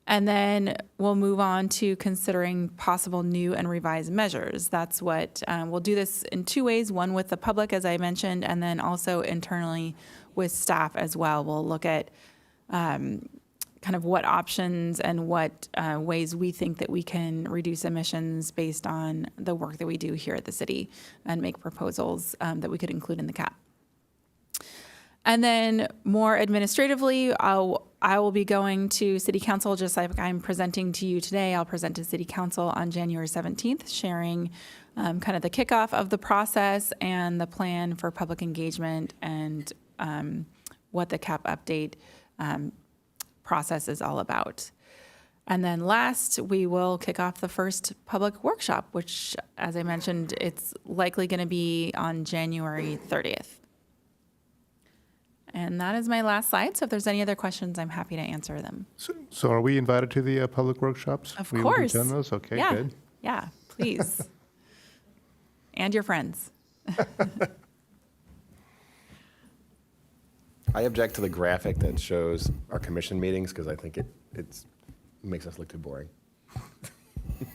And then we'll move on to considering possible new and revised measures. That's what we'll do this in two ways, one with the public, as I mentioned, and then also internally with staff as well. We'll look at kind of what options and what ways we think that we can reduce emissions based on the work that we do here at the city, and make proposals that we could include in the cap. And then more administratively, I will be going to City Council, just like I'm presenting to you today. I'll present to City Council on January 17th, sharing kind of the kickoff of the process and the plan for public engagement and what the CAP update process is all about. And then last, we will kick off the first public workshop, which, as I mentioned, it's likely going to be on January 30th. And that is my last slide. So if there's any other questions, I'm happy to answer them. So are we invited to the public workshops? Of We will course. attend those? Okay, Yeah. good. Yeah, please. And your friends. I object to the graphic that shows our commission meetings because I think it makes us look too boring.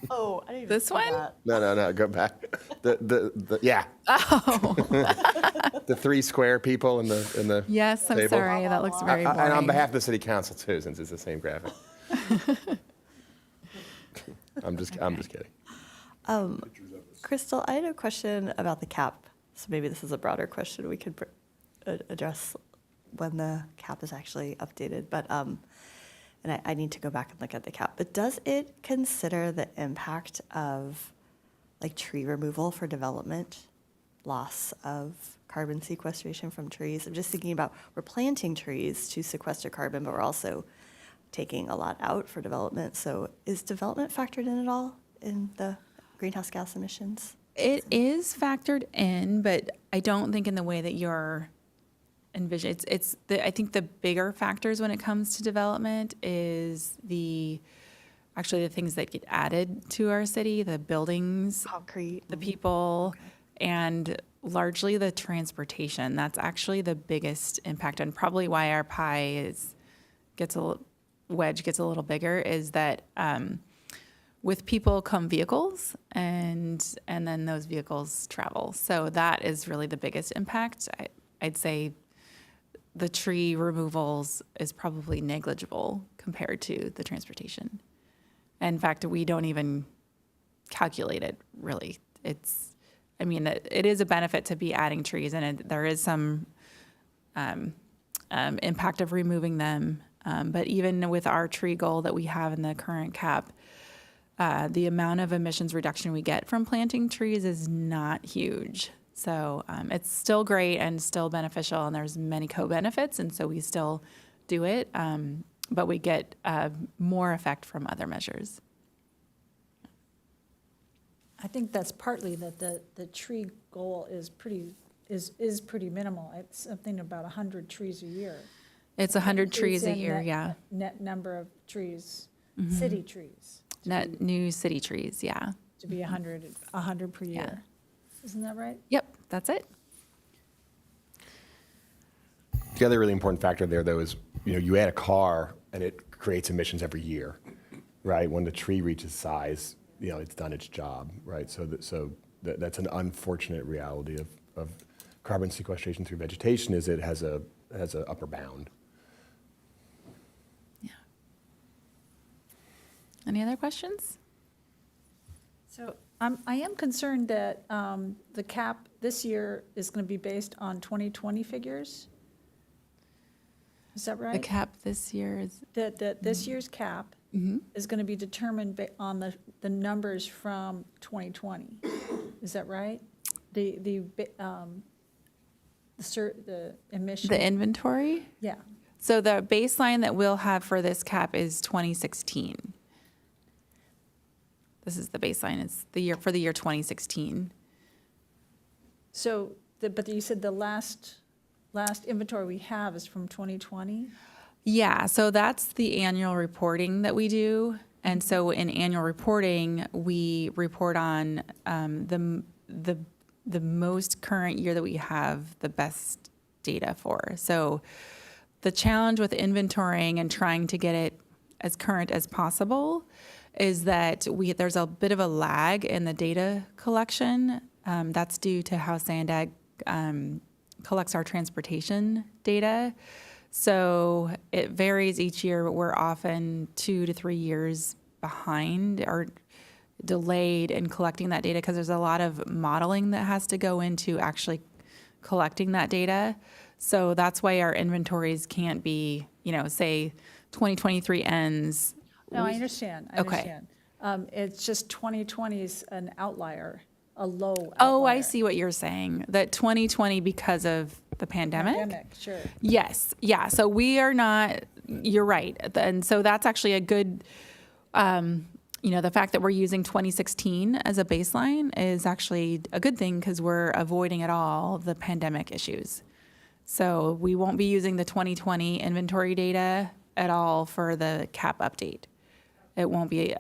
Oh, I didn't even This see one? that. No, go back. Yeah. Oh. The 3 square people in the Yes, I'm table. sorry. That looks very boring. And on behalf of the city council too, since it's the same graphic. I'm just kidding. Crystal, I had a question about the cap. So maybe this is a broader question we could address when the cap is actually updated. But and I need to go back and look at the cap. But does it consider the impact of like tree removal for development, loss of carbon sequestration from trees? I'm just thinking about we're planting trees to sequester carbon, but we're also taking a lot out for development. So is development factored in at all in the greenhouse gas emissions? It is factored in, but I don't think in the way that you're envisioning. I think the bigger factors when it comes to development is actually the things that get added to our city, the buildings, concrete, the people, and largely the transportation. That's actually the biggest impact, and probably why our pie gets a little bigger is that with people come vehicles, and then those vehicles travel. So that is really the biggest impact. I'd say the tree removals is probably negligible compared to the transportation. In fact, we don't even calculate it really. It is a benefit to be adding trees, and there is some impact of removing them. But even with our tree goal that we have in the current cap, the amount of emissions reduction we get from planting trees is not huge. So it's still great and still beneficial, and there's many co-benefits, and so we still do it, but we get more effect from other measures. I think that's partly that the tree goal is pretty minimal. It's something about 100 trees a year. It's 100 trees a in year, net- yeah. Net number of trees, Mhm. city trees. Net new city trees, yeah. To be 100 per year. Isn't that right? Yep, that's it. The other really important factor there, though, is you add a car and it creates emissions every year, right? When the tree reaches size, it's done its job, right? So that's an unfortunate reality of carbon sequestration through vegetation is it has a upper bound. Yeah. Any other questions? So I am concerned that the cap this year is going to be based on 2020 figures. Is that right? The cap this year is. That this year's cap is going to be determined on the numbers from 2020. Is that right? The emission. The inventory? Yeah. So the baseline that we'll have for this cap is 2016. This is the baseline. It's the year 2016. So, but you said the last inventory we have is from 2020? Yeah, so that's the annual reporting that we do. And so in annual reporting, we report on the most current year that we have the best data for. So the challenge with inventorying and trying to get it as current as possible is that there's a bit of a lag in the data collection. That's due to how SANDAG collects our transportation data. So it varies each year, but we're often 2 to 3 years behind or delayed in collecting that data because there's a lot of modeling that has to go into actually collecting that data. So that's why our inventories can't be, say 2023 ends. No, I understand, I Okay. understand. It's just 2020 is an outlier, a low outlier. Oh, I see what you're saying. That 2020 because of the pandemic? Pandemic, sure. Yes. Yeah. So we are not, you're right. And so that's actually a good, the fact that we're using 2016 as a baseline is actually a good thing because we're avoiding at all the pandemic issues. So we won't be using the 2020 inventory data at all for the CAP update. It won't be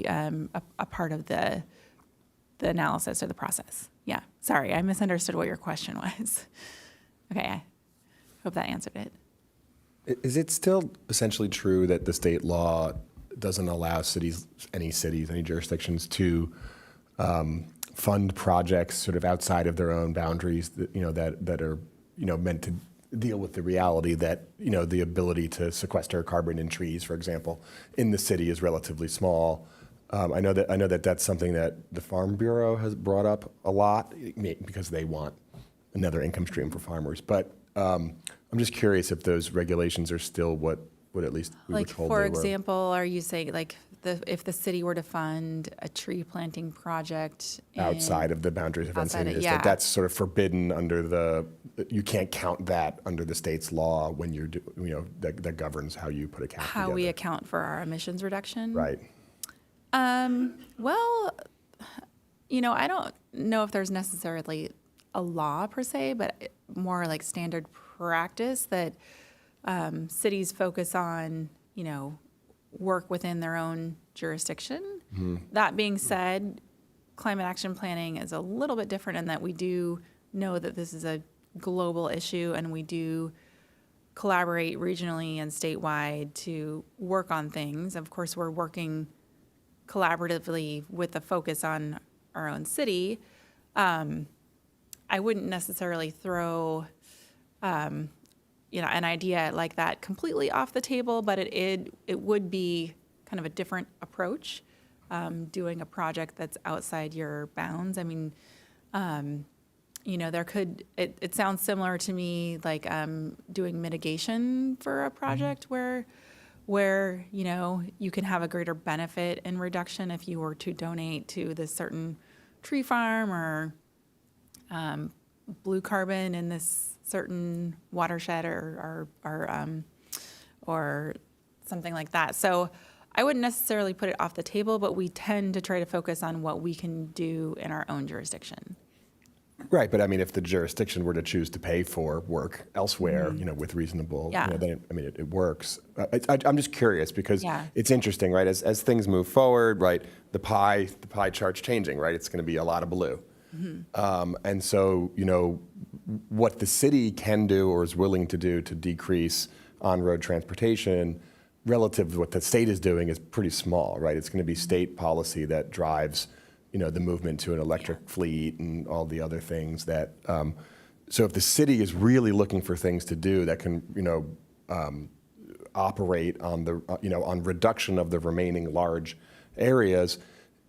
a part of the analysis or the process. Yeah, sorry, I misunderstood what your question was. Okay, I hope that answered it. Is it still essentially true that the state law doesn't allow any jurisdictions to fund projects sort of outside of their own boundaries that are meant to deal with the reality that the ability to sequester carbon in trees, for example, in the city is relatively small? I know that that's something that the Farm Bureau has brought up a lot because they want another income stream for farmers. But I'm just curious if those regulations are still what at least we were Like, told for they were. example, are you saying like if the city were to fund a tree planting project Outside of the boundaries of outside of- Encinitas, yeah. that's sort of forbidden you can't count that under the state's law when you're, that governs how you put a cap how together. we account for our emissions reduction? Right. Well, I don't know if there's necessarily a law per se, but more like standard practice that cities focus on, work within their own jurisdiction. Mm-hmm. That being said, climate action planning is a little bit different in that we do know that this is a global issue and we do collaborate regionally and statewide to work on things. Of course, we're working collaboratively with a focus on our own city. I wouldn't necessarily throw, an idea like that completely off the table, but it would be kind of a different approach, doing a project that's outside your bounds. I mean, it sounds similar to me like doing mitigation for a project where you can have a greater benefit in reduction if you were to donate to this certain tree farm or blue carbon in this certain watershed or something like that. So I wouldn't necessarily put it off the table, but we tend to try to focus on what we can do in our own jurisdiction. Right, but I mean, if the jurisdiction were to choose to pay for work elsewhere, with reasonable, Yeah. then it works. I'm just curious because Yeah. it's interesting, right? As things move forward, right, the pie chart's changing, right? It's going to be a lot of blue, and so what the city can do or is willing to do to decrease on-road transportation relative to what the state is doing is pretty small, right? It's going to be state policy that drives the movement to an electric fleet and all the other things that, so if the city is really looking for things to do that can, operate on the, on reduction of the remaining large areas,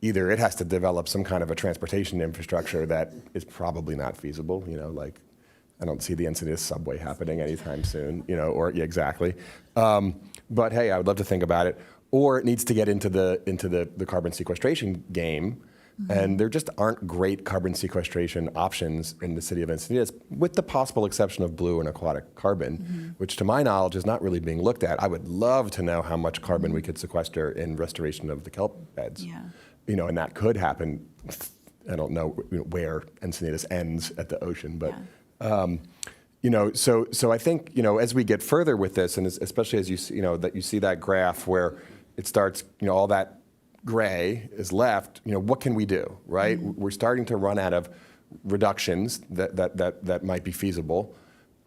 either it has to develop some kind of a transportation infrastructure that is probably not feasible, like I don't see the Encinitas subway happening anytime soon, exactly. But hey, I would love to think about it. Or it needs to get into the carbon sequestration game. And there just aren't great carbon sequestration options in the city of Encinitas, with the possible exception of blue and aquatic carbon, which to my knowledge is not really being looked at. I would love to know how much carbon we could sequester in restoration of the kelp beds. Yeah. And that could happen. I don't know where Encinitas ends at the ocean, but so I think as we get further with this, and especially as you see, that you see that graph where it starts, all that gray is left, what can we do, right? We're starting to run out of reductions that might be feasible.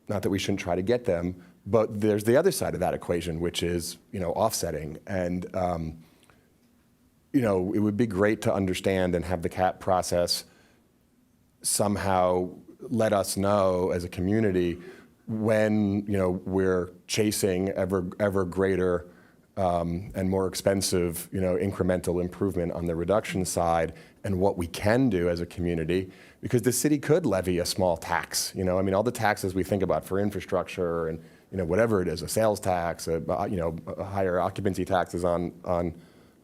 Not that we shouldn't try to get them, but there's the other side of that equation, which is, offsetting. And, it would be great to understand and have the CAP process somehow let us know as a community when, we're chasing ever greater and more expensive, incremental improvement on the reduction side, and what we can do as a community, because the city could levy a small tax. All the taxes we think about for infrastructure and whatever it is, a sales tax, higher occupancy taxes on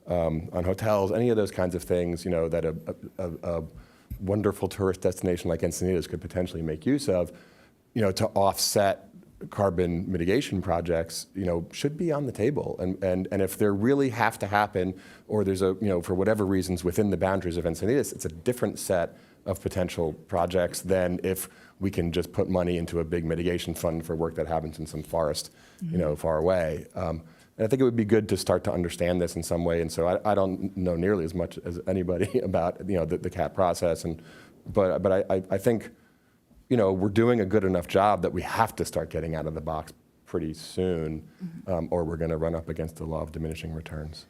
hotels, any of those kinds of things, that a wonderful tourist destination like Encinitas could potentially make use of, to offset carbon mitigation projects, should be on the table. And if they really have to happen, or there's for whatever reasons within the boundaries of Encinitas, it's a different set of potential projects than if we can just put money into a big mitigation fund for work that happens in some forest, far away. And I think it would be good to start to understand this in some way. And so I don't know nearly as much as anybody about the CAT process. But I think we're doing a good enough job that we have to start getting out of the box pretty soon, or we're going to run up against the law of diminishing returns.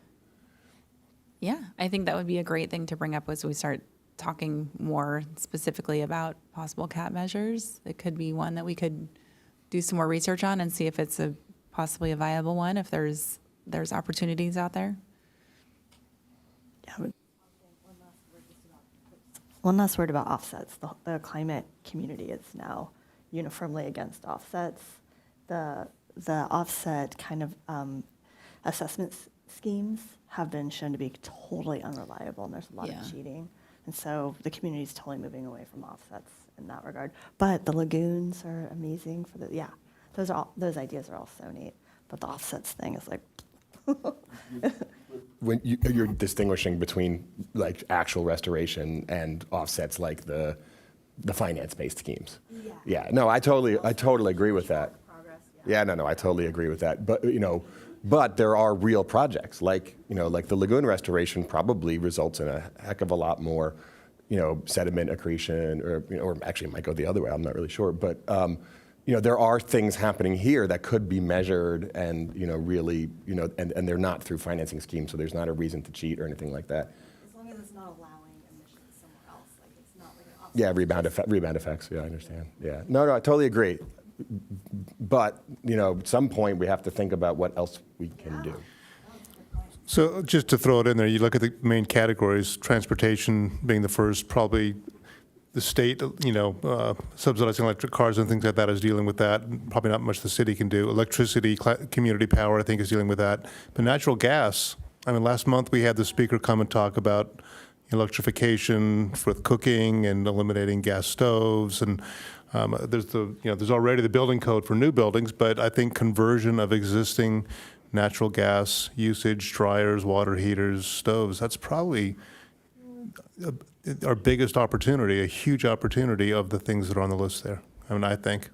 Yeah, I think that would be a great thing to bring up as we start talking more specifically about possible CAT measures. It could be one that we could do some more research on and see if it's possibly a viable one, if there's opportunities out there. Yeah. One last word about offsets. The climate community is now uniformly against offsets. The offset kind of assessment schemes have been shown to be totally unreliable, and there's a lot of cheating. And so the community is totally moving away from offsets in that regard. But the lagoons are amazing for those ideas are all so neat. But the offsets thing is like. When you're distinguishing between like actual restoration and offsets, like the finance-based schemes. Yeah. No, I totally agree with that. No, I totally agree with that. But there are real projects like the lagoon restoration probably results in a heck of a lot more, sediment accretion, or actually it might go the other way. I'm not really sure, but there are things happening here that could be measured and really and they're not through financing schemes, so there's not a reason to cheat or anything like that. As long as it's not allowing emissions somewhere else, like it's not like an offset. Yeah, rebound effects. Yeah, I understand. Yeah, no, I totally agree. But at some point we have to think about what else we can do. So just to throw it in there, you look at the main categories, transportation being the first, probably the state, subsidizing electric cars and things like that is dealing with that. Probably not much the city can do. Electricity, community power, I think, is dealing with that. But natural gas, last month we had the speaker come and talk about electrification with cooking and eliminating gas stoves. And there's already the building code for new buildings, but I think conversion of existing natural gas usage, dryers, water heaters, stoves, that's probably our biggest opportunity, a huge opportunity of the things that are on the list there, I think.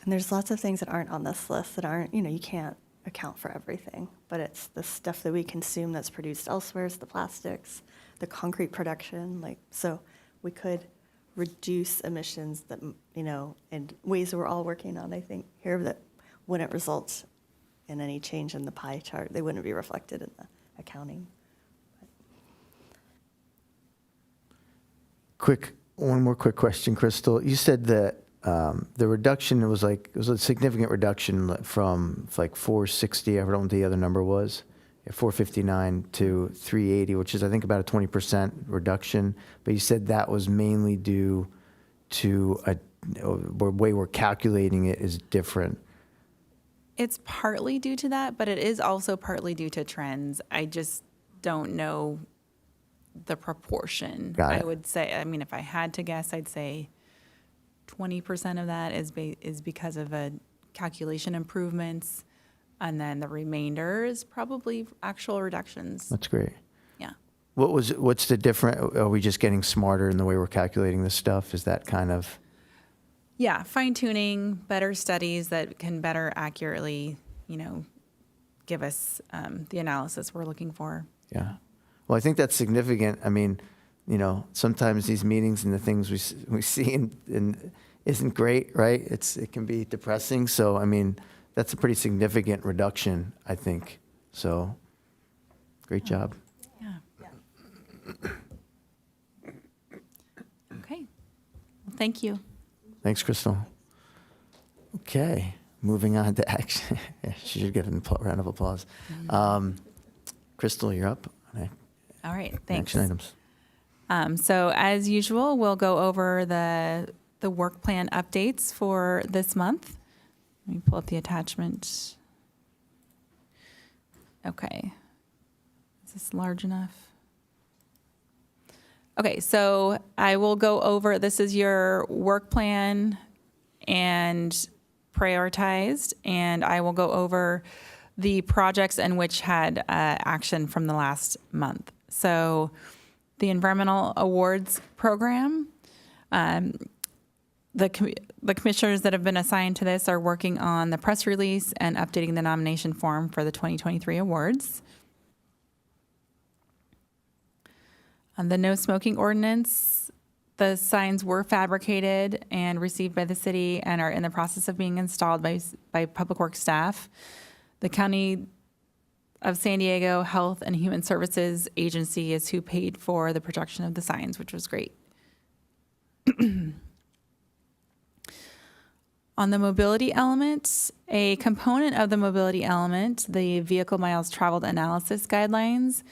And there's lots of things that aren't on this list that aren't, you can't account for everything, but it's the stuff that we consume that's produced elsewhere, it's the plastics, the concrete production, so we could reduce emissions that, in ways that we're all working on, I think, here that wouldn't result in any change in the pie chart. They wouldn't be reflected in the accounting. One more quick question, Crystal. You said that the reduction was a significant reduction from 460, I don't know what the other number was, 459 to 380, which is I think about a 20% reduction. But you said that was mainly due to the way we're calculating it is different. It's partly due to that, but it is also partly due to trends. I just don't know the proportion. Got it. I would say, if I had to guess, I'd say 20% of that is because of a calculation improvements, and then the remainder is probably actual reductions. That's great. Yeah. What's the difference? Are we just getting smarter in the way we're calculating this stuff? Is that kind of? Yeah, fine tuning, better studies that can better accurately, give us the analysis we're looking for. Yeah. Well, I think that's significant. Sometimes these meetings and the things we see and isn't great, right? It can be depressing. So, that's a pretty significant reduction, I think. So, great job. Yeah. Okay. Well, thank you. Thanks, Crystal. Okay. moving on to action. Yeah, she should get a round of applause. Crystal, you're up. All right, thanks. Action items. So as usual, we'll go over the work plan updates for this month. Let me pull up the attachment. Okay. Is this large enough? Okay, so I will go over, this is your work plan and prioritized, and I will go over the projects in which had action from the last month. So the Environmental Awards Program, the commissioners that have been assigned to this are working on the press release and updating the nomination form for the 2023 awards. On the no smoking ordinance, the signs were fabricated and received by the city and are in the process of being installed by Public Works staff. The County of San Diego Health and Human Services Agency is who paid for the production of the signs, which was great. On the mobility element, a component of the mobility element, the vehicle miles traveled analysis guidelines,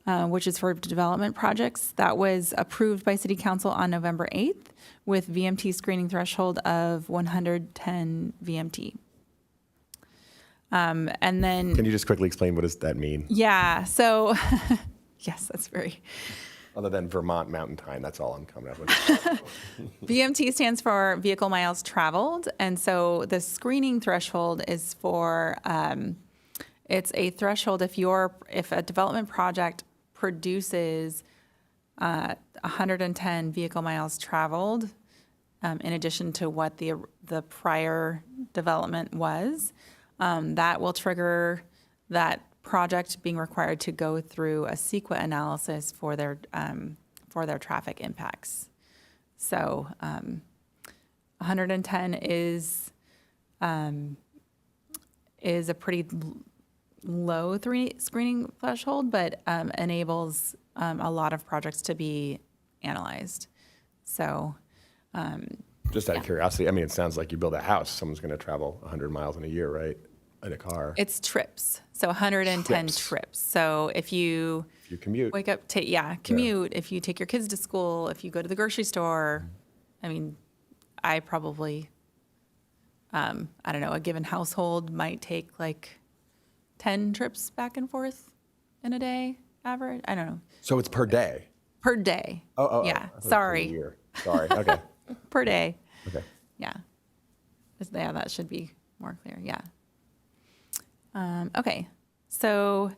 which is for development projects, that was approved by City Council on November 8th with VMT screening threshold of 110 VMT. And then... Can you just quickly explain what does that mean? Yeah, so, yes, that's very... Other than Vermont Mountain Time, that's all I'm coming up with. VMT stands for vehicle miles traveled, and so the screening threshold is for, it's a threshold if a development project produces 110 vehicle miles traveled, in addition to what the prior development was, that will trigger that project being required to go through a CEQA analysis for their traffic impacts. So 110 is a pretty low screening threshold, but enables a lot of projects to be analyzed. So just out of curiosity, I mean, it sounds like you build a house, someone's going to travel 100 miles in a year, right? In a car. It's trips. So 110 trips. So if you commute, wake up, commute. If you take your kids to school, if you go to the grocery store, I mean, I probably, I don't know, a given household might take like 10 trips back and forth in a day, average. I don't know. So it's per day? Per day. Oh, yeah. Per Sorry. year. Sorry. Okay. Per day. Okay. Yeah. Yeah, that should be more clear. Yeah. Okay, so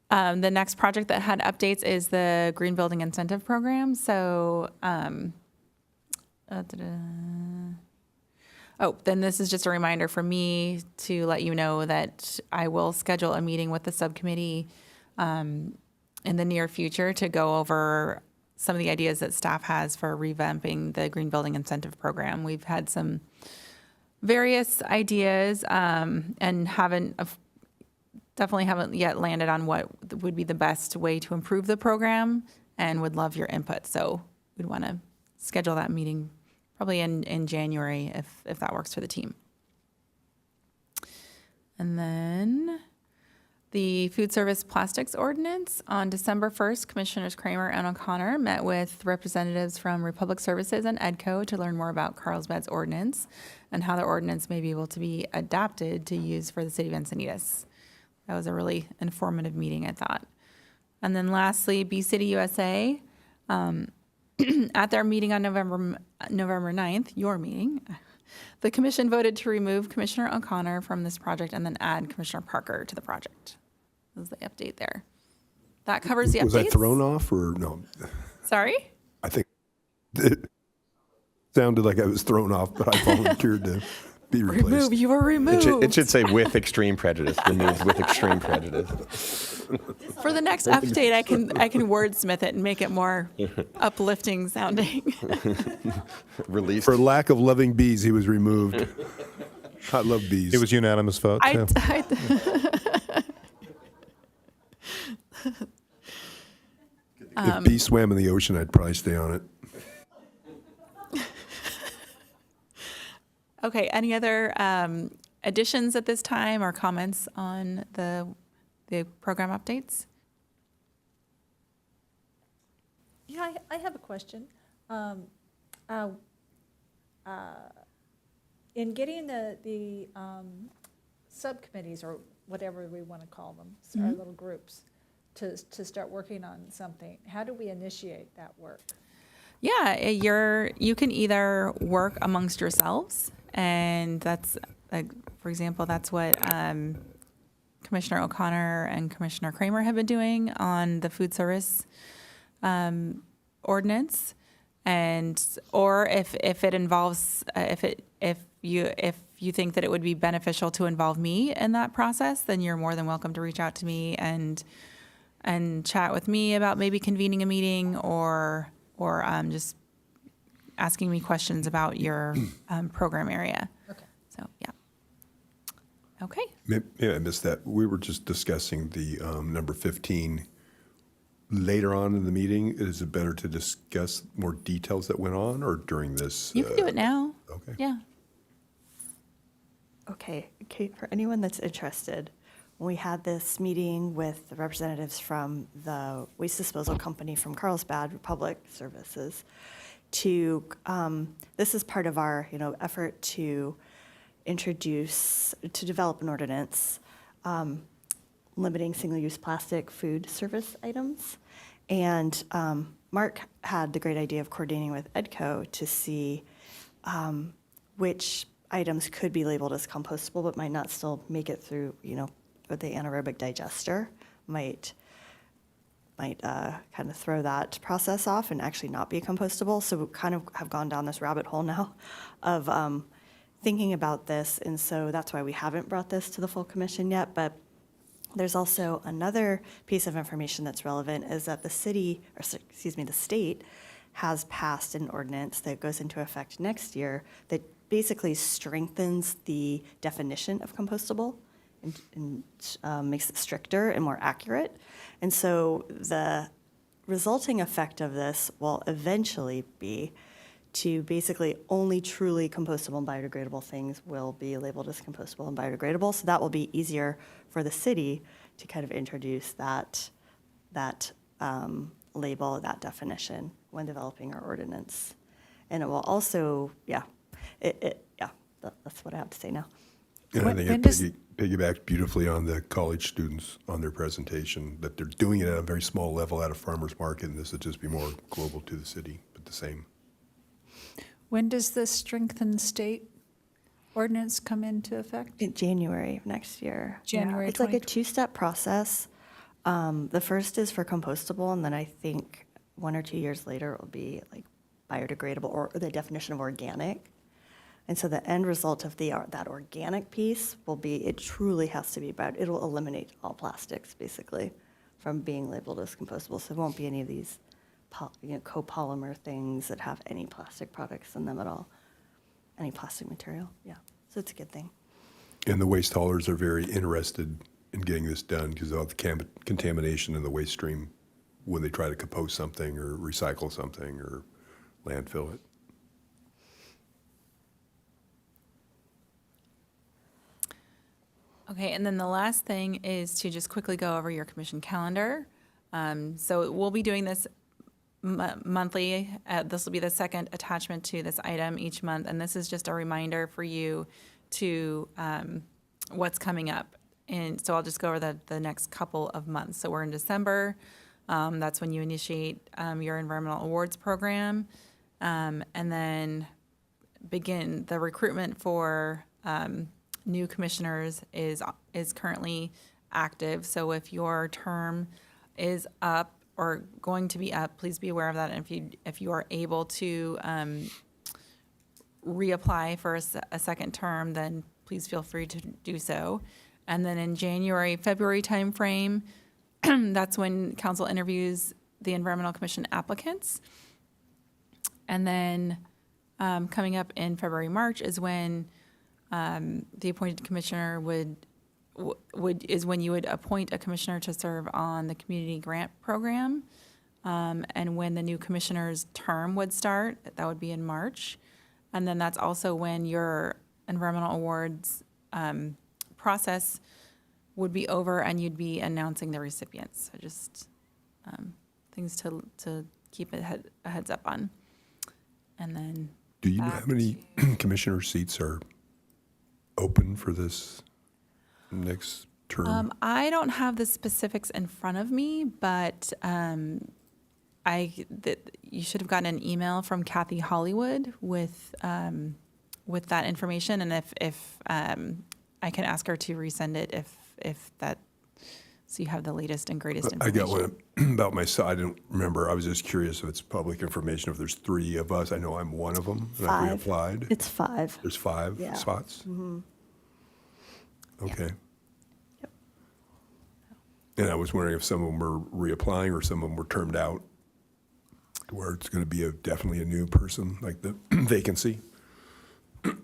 the next project that had updates is the Green Building Incentive Program. So, then this is just a reminder for me to let you know that I will schedule a meeting with the subcommittee in the near future to go over some of the ideas that staff has for revamping the Green Building Incentive Program. We've had some various ideas and definitely haven't yet landed on what would be the best way to improve the program and would love your input. So we'd want to schedule that meeting probably in January if that works for the team. And then the food service plastics ordinance. On December 1st, Commissioners Kramer and O'Connor met with representatives from Republic Services and EDCO to learn more about Carlsbad's ordinance and how the ordinance may be able to be adapted to use for the city of Encinitas. That was a really informative meeting, I thought. And then lastly, Bee City USA, at their meeting on November 9th, your meeting, the commission voted to remove Commissioner O'Connor from this project and then add Commissioner Parker to the project. That was the update there. That covers the updates. Was that thrown off or no? Sorry? I think it sounded like I was thrown off, but I volunteered to be replaced. Remove, you were removed. It should say with extreme prejudice. Removed with extreme prejudice. For the next update, I can wordsmith it and make it more uplifting sounding. Released. For lack of loving bees, he was removed. I love bees. It was unanimous vote. Too. If bees swam in the ocean, I'd probably stay on it. Okay, any other additions at this time or comments on the program updates? Yeah, I have a question. In getting the subcommittees, or whatever we want to call them, our little groups, to start working on something, how do we initiate that work? Yeah, you can either work amongst yourselves, and that's, like, for example, that's what Commissioner O'Connor and Commissioner Kramer have been doing on the food service ordinance, or if it involves if you think that it would be beneficial to involve me in that process, then you're more than welcome to reach out to me and chat with me about maybe convening a meeting or just asking me questions about your program area. Okay. So, yeah. Okay. Maybe I missed that. We were just discussing the number 15 later on in the meeting. Is it better to discuss more details that went on, or during this? You can do it now. Okay. Yeah. Okay, Kate, for anyone that's interested, when we had this meeting with the representatives from the waste disposal company from Carlsbad, Republic Services, this is part of our, effort to develop an ordinance limiting single-use plastic food service items. And Mark had the great idea of coordinating with EDCO to see which items could be labeled as compostable but might not still make it through, the anaerobic digester, might kind of throw that process off and actually not be compostable. So we kind of have gone down this rabbit hole now of thinking about this. And so that's why we haven't brought this to the full commission yet. But there's also another piece of information that's relevant is that the state has passed an ordinance that goes into effect next year that basically strengthens the definition of compostable and makes it stricter and more accurate. And so the resulting effect of this will eventually be to basically only truly compostable and biodegradable things will be labeled as compostable and biodegradable. So that will be easier for the city to kind of introduce that label, that definition when developing our ordinance. And it will also, that's what I have to say now. And I think it piggybacks beautifully on the college students on their presentation, that they're doing it at a very small level at a farmer's market, and this would just be more global to the city, but the same. When does the strengthened state ordinance come into effect? In January of next year. January It's like a two-step process. The first is for compostable, and then I think 1 or 2 years later it will be like biodegradable or the definition of organic. And so the end result of that organic piece will be, it truly has to be it'll eliminate all plastics basically from being labeled as compostable. So there won't be any of these copolymer things that have any plastic products in them at all, any plastic material. Yeah, so it's a good thing. And the waste haulers are very interested in getting this done because of the contamination in the waste stream when they try to compost something or recycle something or landfill it. Okay, and then the last thing is to just quickly go over your commission calendar. So we'll be doing this monthly. This will be the second attachment to this item each month, and this is just a reminder for you to what's coming up. And so I'll just go over the next couple of months. So we're in December. That's when you initiate your environmental awards program, and then begin the recruitment for new commissioners is currently active. So if your term is up or going to be up, please be aware of that. And if you are able to reapply for a second term, then please feel free to do so. And then in February timeframe, that's when council interviews the Environmental Commission applicants. And then coming up in February, March is when the appointed commissioner is when you would appoint a commissioner to serve on the community grant program. And when the new commissioner's term would start, that would be in March. And then that's also when your environmental awards process would be over and you'd be announcing the recipients. So just things to keep a heads up on. And then Do you know how many commissioner seats are open for this next term? I don't have the specifics in front of me, but you should have gotten an email from Kathy Hollywood with that information, and if I can ask her to resend it if that, so you have the latest and greatest I information. got one about myself. I didn't remember. I was just curious if it's public information, if there's 3 of us. I know I'm one of them. And I reapplied. It's 5. There's 5 Yeah. spots? Mm-hmm. Okay. And I was wondering if some of them were reapplying or some of them were termed out, to where it's going to be definitely a new person, like the vacancy.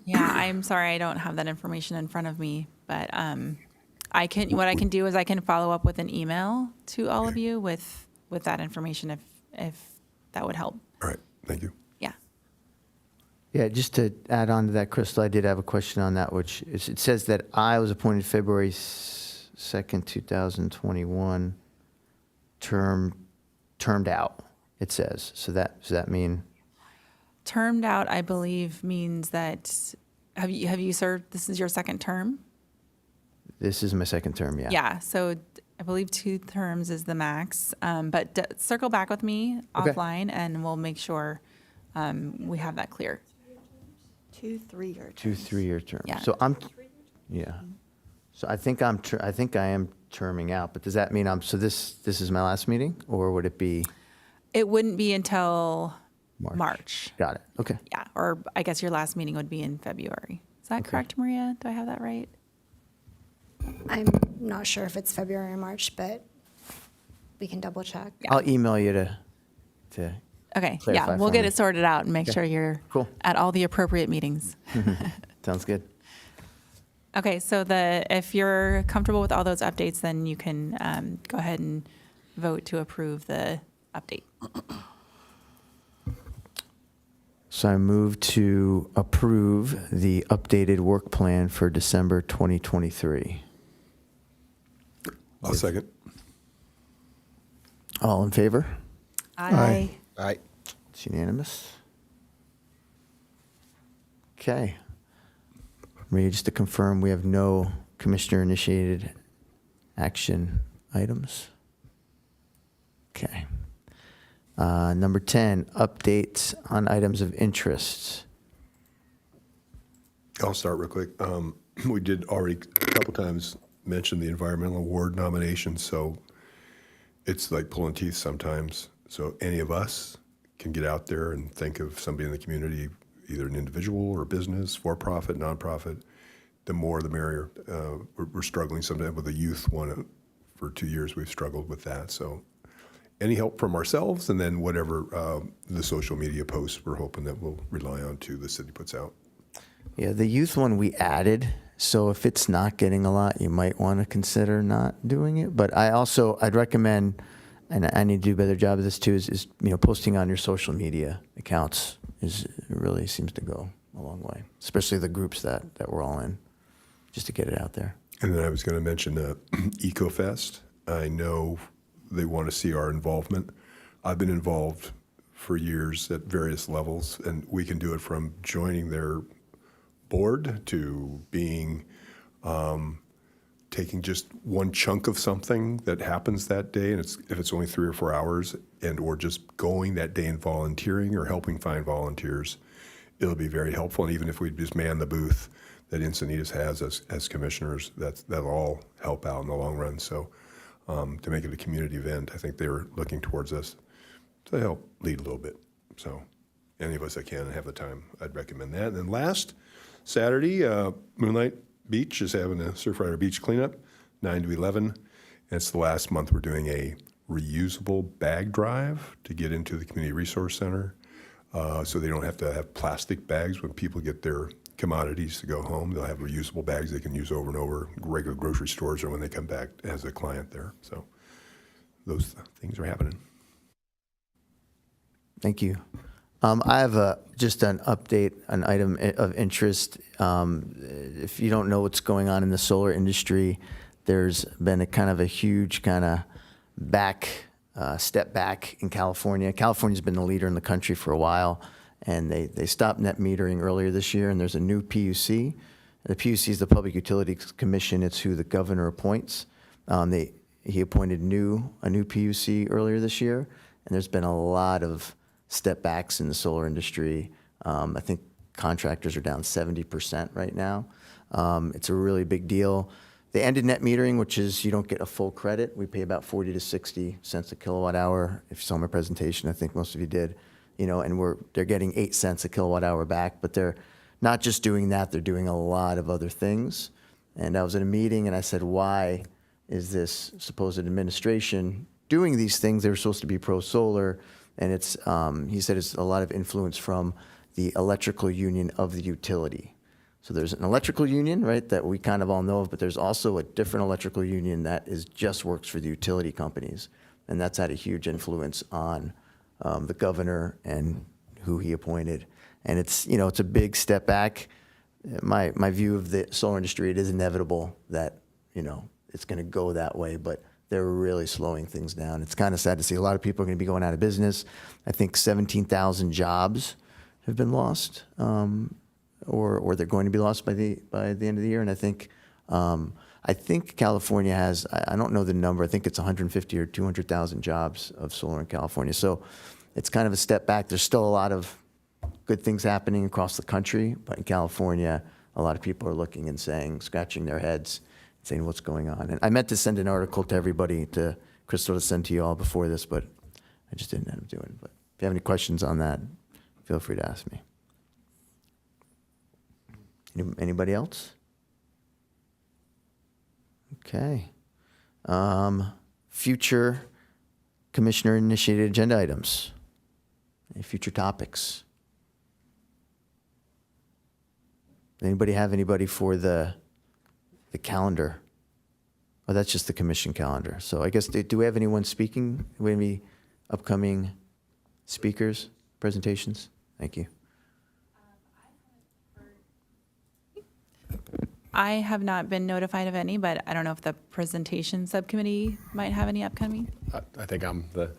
Yeah, I'm sorry, I don't have that information in front of me, but what I can do is I can follow up with an email to all of you with that information if that would help. All right, thank you. Yeah. Yeah, just to add on to that, Crystal, I did have a question on that, which is, it says that I was appointed February 2nd, 2021, termed out, it says. So does that mean? Termed out, I believe, means that, have you served, this is your second term? This is my second term, yeah. Yeah, so I believe 2 terms is the max, but circle back with me Okay. offline and we'll make sure we have that clear. 2 3-year terms. 2 3-year terms. Yeah. So yeah. So I think I am terming out, but does that mean so this is my last meeting, or would it be? It wouldn't be until March. Got it. Okay. Yeah, or I guess your last meeting would be in February. Is that correct, Maria? Do I have that right? I'm not sure if it's February or March, but we can double check. I'll email you to Okay, clarify yeah, we'll for get me. it sorted out and make Okay. sure you're Cool. at all the appropriate meetings. Sounds good. Okay, so if you're comfortable with all those updates, then you can go ahead and vote to approve the update. So I move to approve the updated work plan for December 2023. I'll second. All in favor? Aye. Aye. It's unanimous. Okay. Maria, just to confirm, we have no commissioner-initiated action items? Okay. Number 10, updates on items of interest. I'll start real quick. We did already a couple times mention the environmental award nominations, so it's like pulling teeth sometimes. So any of us can get out there and think of somebody in the community, either an individual or business, for-profit, nonprofit. The more, the merrier. We're struggling sometimes with the youth one. For 2 years, we've struggled with that. So any help from ourselves, and then whatever the social media posts we're hoping that we'll rely on too, the city puts out. Yeah, the youth one we added, so if it's not getting a lot, you might want to consider not doing it. But I'd recommend, and I need to do a better job of this too, is posting on your social media accounts it really seems to go a long way, especially the groups that we're all in, just to get it out there. And then I was going to mention EcoFest. I know they want to see our involvement. I've been involved for years at various levels, and we can do it from joining their board to being taking just one chunk of something that happens that day, and if it's only 3 or 4 hours, or just going that day and volunteering or helping find volunteers, it'll be very helpful. And even if we just man the booth that Encinitas has as commissioners, that'll all help out in the long run. So to make it a community event, I think they were looking towards us to help lead a little bit. So any of us that can and have the time, I'd recommend that. And then last Saturday, Moonlight Beach is having a Surfrider Beach cleanup, 9 to 11. And it's the last month we're doing a reusable bag drive to get into the Community Resource Center, so they don't have to have plastic bags when people get their commodities to go home. They'll have reusable bags they can use over and over, regular grocery stores, or when they come back as a client there. So those things are happening. Thank you. I have just an update, an item of interest. If you don't know what's going on in the solar industry, there's been a kind of a huge kind of step back in California. California's been the leader in the country for a while, and they stopped net metering earlier this year, and there's a new PUC. The PUC is the Public Utilities Commission. It's who the governor appoints. He appointed a new PUC earlier this year, and there's been a lot of step backs in the solar industry. I think contractors are down 70% right now. It's a really big deal. They ended net metering, which is you don't get a full credit. We pay about 40 to 60 cents a kilowatt hour. If you saw my presentation, I think most of you did. And they're getting 8 cents a kilowatt hour back, but they're not just doing that, they're doing a lot of other things. And I was at a meeting and I said, why is this supposed administration doing these things? They were supposed to be pro-solar. And he said it's a lot of influence from the electrical union of the utility. So there's an electrical union, right, that we kind of all know of, but there's also a different electrical union that just works for the utility companies. And that's had a huge influence on the governor and who he appointed. And it's a big step back. My view of the solar industry, it is inevitable that, it's going to go that way, but they're really slowing things down. It's kind of sad to see. A lot of people are going to be going out of business. I think 17,000 jobs have been lost, or they're going to be lost by the end of the year. And I think California has, I don't know the number, I think it's 150 or 200,000 jobs of solar in California. So it's kind of a step back. There's still a lot of good things happening across the country, but in California, a lot of people are looking and scratching their heads, saying what's going on. And I meant to send an article to everybody, to Crystal, to send to you all before this, but I just didn't end up doing it. But if you have any questions on that, feel free to ask me. Anybody else? Okay. Future commissioner-initiated agenda items. Any future topics? Anybody have anybody for the calendar? Oh, that's just the commission calendar. So I guess, do we have anyone speaking? Do we have any upcoming speakers, presentations? Thank you. I have not been notified of any, but I don't know if the presentation subcommittee might have any upcoming. I think I'm the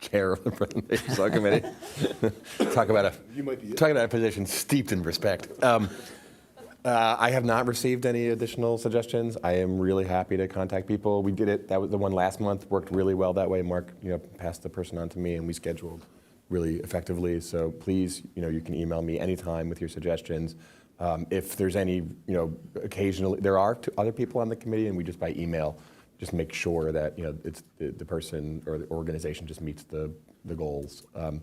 chair of the presentation subcommittee. Talk about a position steeped in respect. I have not received any additional suggestions. I am really happy to contact people. We did it, that was the one last month, worked really well that way. Mark, passed the person on to me and we scheduled really effectively. So please, you can email me anytime with your suggestions. If there's any, occasionally, there are other people on the committee and we just by email, just make sure that, it's the person or the organization just meets the goals and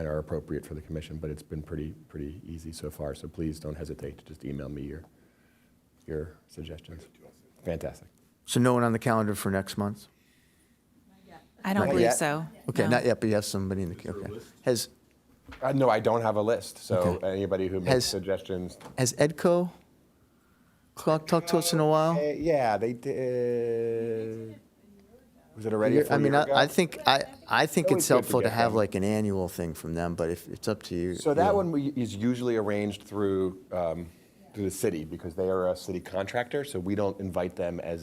are appropriate for the commission, but it's been pretty easy so far. So please don't hesitate to just email me your suggestions. Fantastic. So no one on the calendar for next month? I don't believe so. Okay, no. Not yet, but you have somebody in the okay. No, I don't have a list. So anybody who makes suggestions. Has EDCO talked to us in a while? Yeah, they did. Was it already? I think it's helpful to have like an annual thing from them, but if it's up to you. So that one is usually arranged through the city because they are a city contractor. So we don't invite them as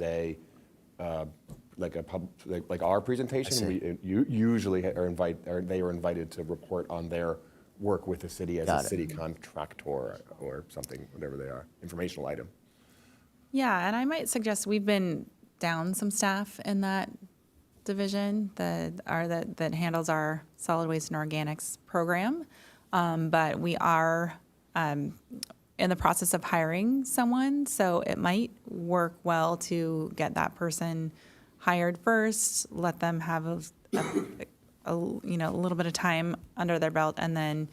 like our presentation. We usually they are invited to report on their work with the city as a city contractor or something, whatever they are, informational item. Yeah, and I might suggest we've been down some staff in that division that handles our solid waste and organics program, but we are in the process of hiring someone, so it might work well to get that person hired first, let them have a little bit of time under their belt, and then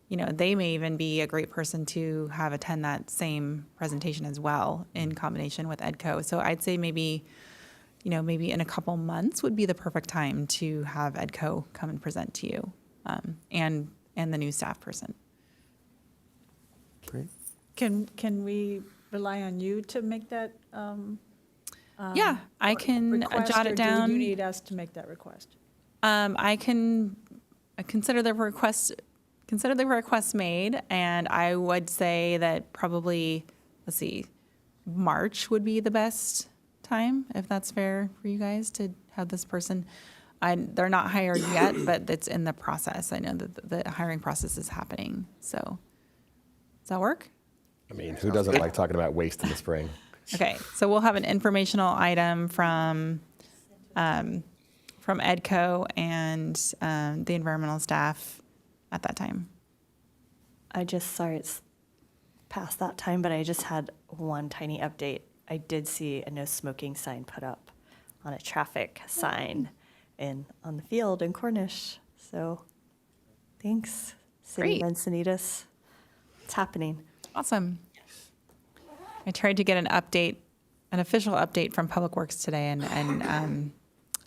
they may even be a great person to have attend that same presentation as well in combination with EDCO. So I'd say maybe in a couple months would be the perfect time to have EDCO come and present to you, and the new staff person. Great. Can we rely on you to make that? Yeah, I can jot it down. Do you need us to make that request? I can consider the request consider the request made, and I would say that probably, let's see, March would be the best time, if that's fair for you guys to have this person. They're not hired yet, but it's in the process. I know that the hiring process is happening. So does that work? I mean, who doesn't like talking about waste in the spring? Okay, so we'll have an informational item from EDCO and the environmental staff at that time. Sorry it's past that time, but I just had one tiny update. I did see a no smoking sign put up on a traffic sign on the field in Cornish. So thanks, City of Encinitas. It's happening. Awesome. I tried to get an official update from Public Works today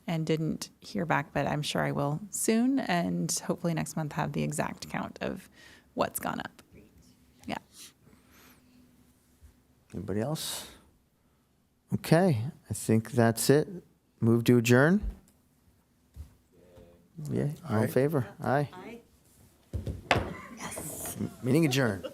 and didn't hear back, but I'm sure I will soon, and hopefully next month have the exact count of what's gone up. Yeah. Anybody else? Okay, I think that's it. Move to adjourn? Yeah, all in favor? Aye. Yes. Meeting adjourned.